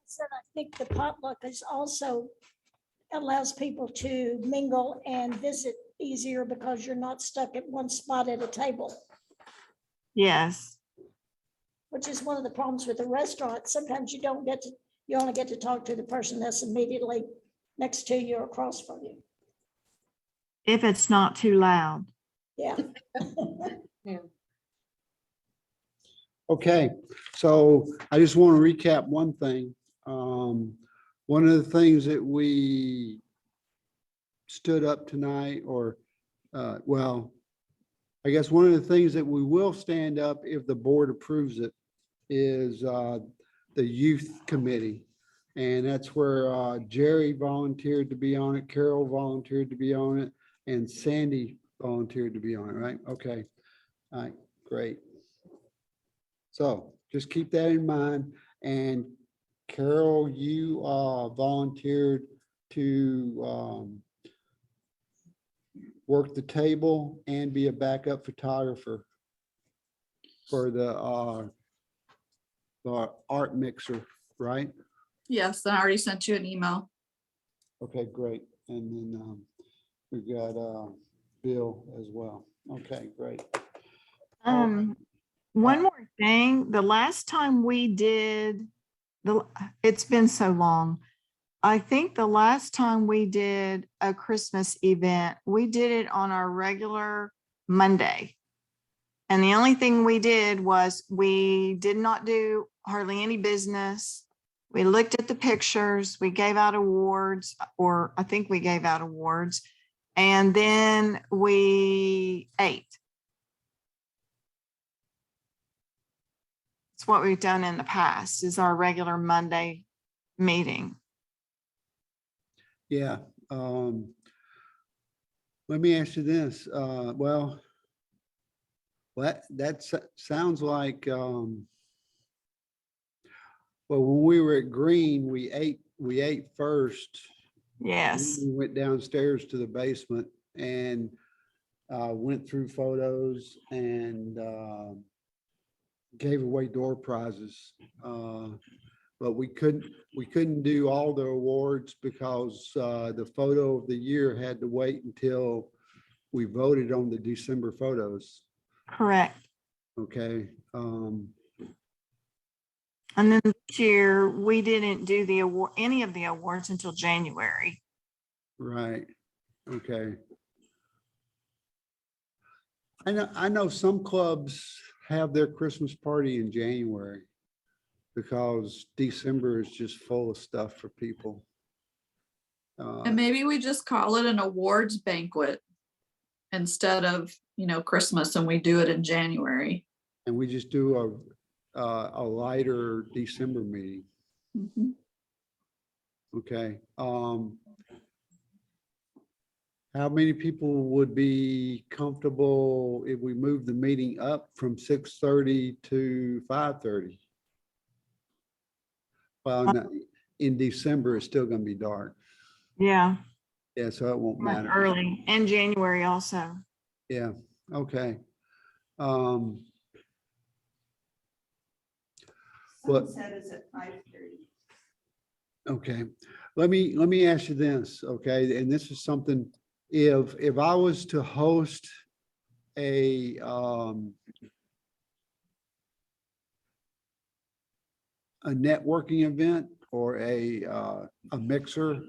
Said I think the potluck is also allows people to mingle and visit easier because you're not stuck at one spot at a table. Yes. which is one of the problems with the restaurant. Sometimes you don't get to, you only get to talk to the person that's immediately next to you or across from you. If it's not too loud. Yeah. Okay, so I just want to recap one thing. One of the things that we stood up tonight, or, well, I guess one of the things that we will stand up if the board approves it is the youth committee. And that's where Jerry volunteered to be on it, Carol volunteered to be on it, and Sandy volunteered to be on it, right? Okay, all right, great. So just keep that in mind. And Carol, you volunteered to work the table and be a backup photographer for the art mixer, right? Yes, I already sent you an email. Okay, great. And then we've got Bill as well. Okay, great. One more thing, the last time we did, it's been so long. I think the last time we did a Christmas event, we did it on our regular Monday. And the only thing we did was we did not do hardly any business. We looked at the pictures, we gave out awards, or I think we gave out awards, and then we ate. It's what we've done in the past, is our regular Monday meeting. Yeah. Let me ask you this. Well, sounds like, well, when we were at Green, we ate first. Yes. We went downstairs to the basement and went through photos and gave away door prizes. But we couldn't do all the awards because the photo of the year had to wait until we voted on the December photos. Correct. Okay. And then this year, we didn't do the award, any of the awards until January. Right. Okay. I know some clubs have their Christmas party in January because December is just full of stuff for people. And maybe we just call it an awards banquet instead of, Christmas, and we do it in January. And we just do a lighter December meeting. Mhm. Okay. How many people would be comfortable if we move the meeting up from 6:30 to 5:30? Well, no, in December, it's still gonna be dark. Yeah. Yeah, so it won't Went matter. early, and January also. Yeah, okay. What- Sunset is at 5:30. Okay, let me ask you this, okay, and this is something, if I was to host a networking event or a mixer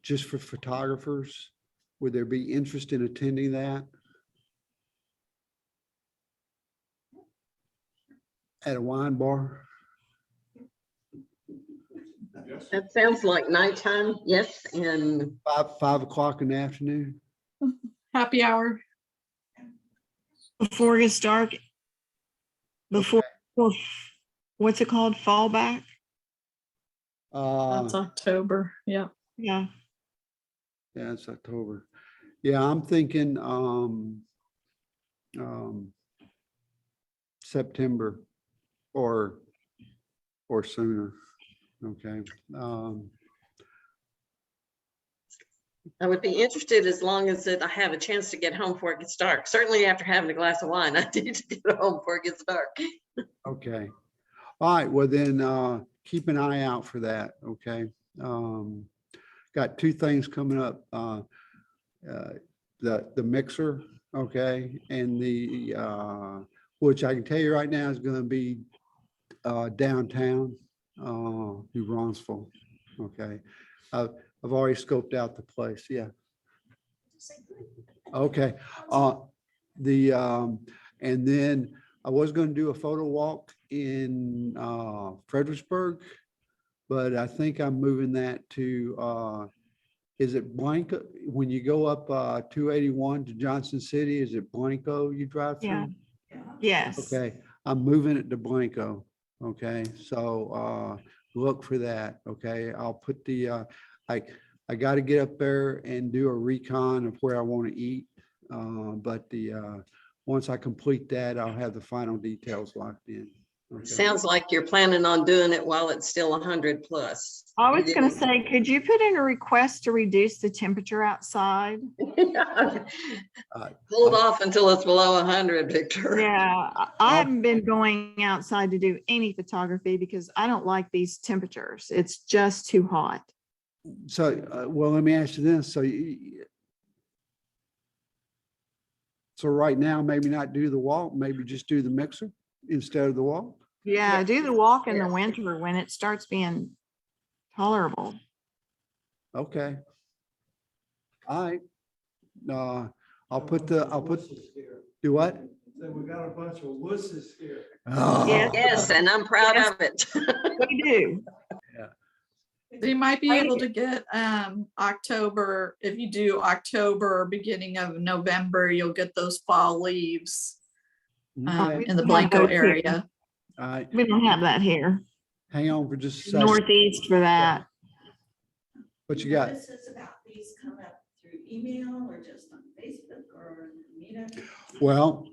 just for photographers, would there be interest in attending that? At a wine bar? Yes. That sounds like nighttime, yes, and 5 o'clock in the afternoon? Happy hour. Before it gets dark. Before, what's it called? Fallback? That's October. Yeah. Yeah. Yeah, it's October. Yeah, I'm thinking September or sooner. Okay. I would be interested as long as that I have a chance to get home before it gets dark. Certainly after having a glass of wine, I need to get home before it gets dark. Okay. All right, well then keep an eye out for that, okay? Got 2 things coming up. The mixer, okay, and which I can tell you right now is gonna be downtown, New Braunfels. Okay. I've already scoped out the place, yeah. Okay, and then I was gonna do a photo walk in Fredericksburg, but I think I'm moving that to, is it Blanco? When you go up 281 to Johnson City, is it Blanco you drive Yeah. through? Yes. Okay, I'm moving it to Blanco. Okay, so look for that. Okay, I'll put the, I got to get up there and do a recon of where I want to eat. But once I complete that, I'll have the final details locked in. Okay. Sounds like you're planning on doing it while it's still 100 plus. I was going to say, could you put in a request to reduce the temperature outside? Hold off until it's below 100, Victor. Yeah, I haven't been going outside to do any photography because I don't like these temperatures. It's just too hot. So, well, let me ask you this. So right now, maybe not do the walk, maybe just do the mixer instead of the walk? Yeah, do the walk in the winter when it starts being tolerable. Okay. All right. I'll put, do what? So we got a bunch of wusses here. Oh. Yes, and I'm proud of it. We do. So you might be able to get October, if you do October, beginning of November, you'll get those fall leaves Okay. in the Blanco area. All right. We don't have that here. Hang on for just a second. Northeast for that. What you got? Notices about these come up through email or just on Facebook or Meetup? Well,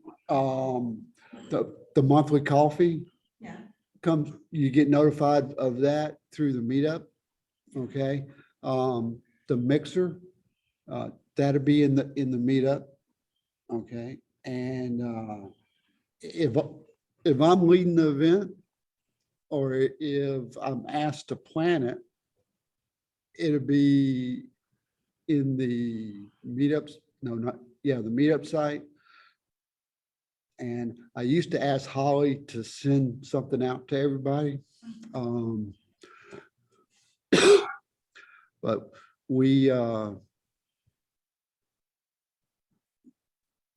the monthly coffee Yeah. comes, you get notified of that through the meetup. Okay. The mixer, that'll be in the meetup. Okay. And if I'm leading the event or if I'm asked to plan it, it'll be in the meetups. No, not, yeah, the meetup site. And I used to ask Holly to send something out to everybody. But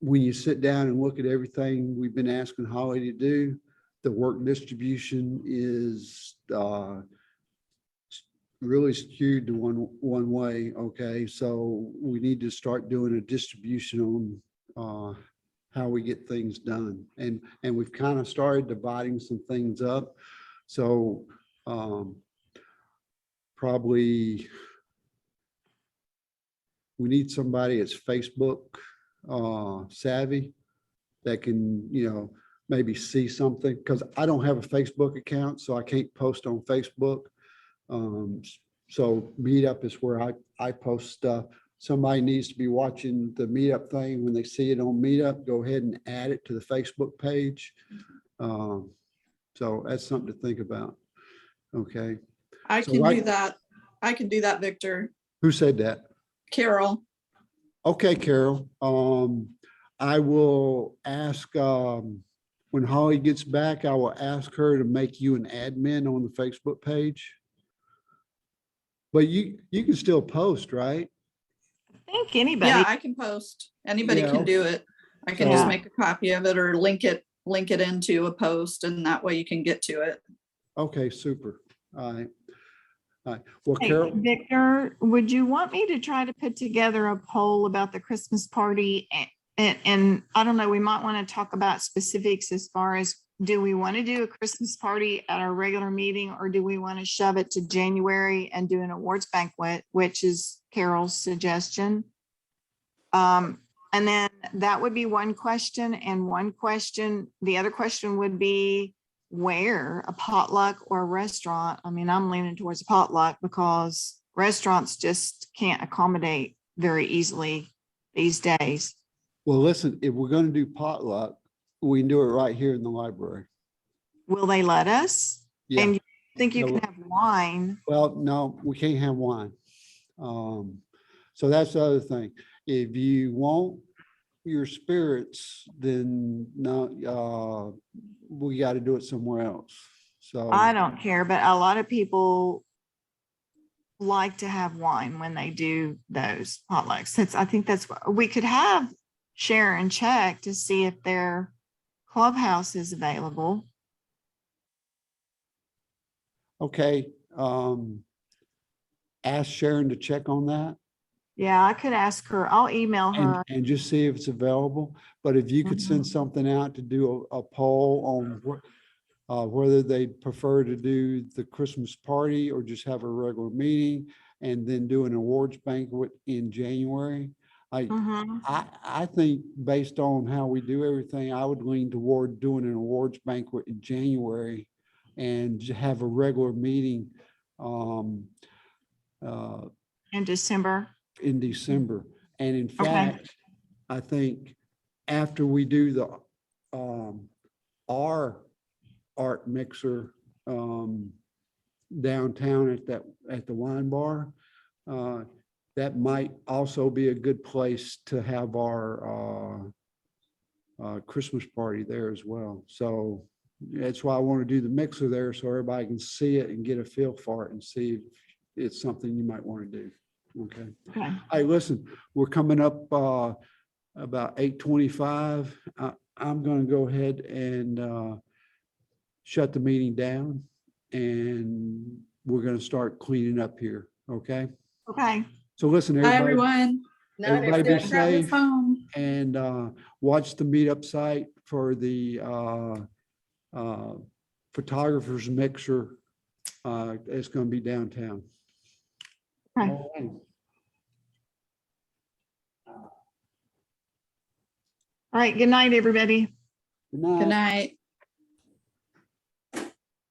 when you sit down and look at everything we've been asking Holly to do, the work distribution is really skewed to one way. Okay, so we need to start doing a distribution on how we get things done, and we've kind of started dividing some things up. So probably we need somebody that's Facebook savvy that can, maybe see something, because I don't have a Facebook account, so I can't post on Facebook. So Meetup is where I post stuff. Somebody needs to be watching the Meetup thing. When they see it on Meetup, go ahead and add it to the Facebook page. So that's something to think about. Okay. I So can right- do that. I can do that, Victor. Who said that? Carol. Okay, Carol. I will ask, when Holly gets back, I will ask her to make you an admin on the Facebook page. But you can still post, right? I think anybody. Yeah, I can post. Anybody Yeah. can do it. I can Yeah. just make a copy of it or link it into a post, and that way you can get to it. Okay, super. All right. All right. Well, Hey, Carol, Victor, would you want me to try to put together a poll about the Christmas party? And I don't know, we might want to talk about specifics as far as, do we want to do a Christmas party at our regular meeting, or do we want to shove it to January and do an awards banquet, which is Carol's suggestion? And then that would be one question, and the other question would be where, a potluck or a restaurant. I mean, I'm leaning towards a potluck because restaurants just can't accommodate very easily these days. well, listen, if we're going to do potluck, we can do it right here in the library. Will they let us? Yeah. And you think you No. can have wine? Well, no, we can't have wine. So that's the other thing. If you want your spirits, then no, we got to do it somewhere else. So. I don't care, but a lot of people like to have wine when they do those potlucks. I think that's what we could have Sharon check to see if their clubhouse is available. Okay, ask Sharon to check on that Yeah, I could ask her. I'll email her. and just see if it's available. But if you could send Mhm. something out to do a poll on whether they prefer to do the Christmas party or just have a regular meeting and then do an awards banquet in January. Mhm. I think based on how we do everything, I would lean toward doing an awards banquet in January and have a regular meeting In December. in December. And in Okay. fact, I think after we do the our art mixer downtown at the wine bar, that might also be a good place to have our Christmas party there as well. So that's why I want to do the mixer there so everybody can see it and get a feel for it and see if it's something you might want to do. Okay. Okay. Hey, listen, we're coming up about 8:25. I'm going to go ahead and shut the meeting down, and we're going to start cleaning up here. Okay. Okay. So listen, Bye, everybody, everyone. everybody be Grab your safe phone. and watch the meetup site for the photographer's mixer. It's going to be downtown. Okay. All right. All right. Good night, everybody. Good night. Good night.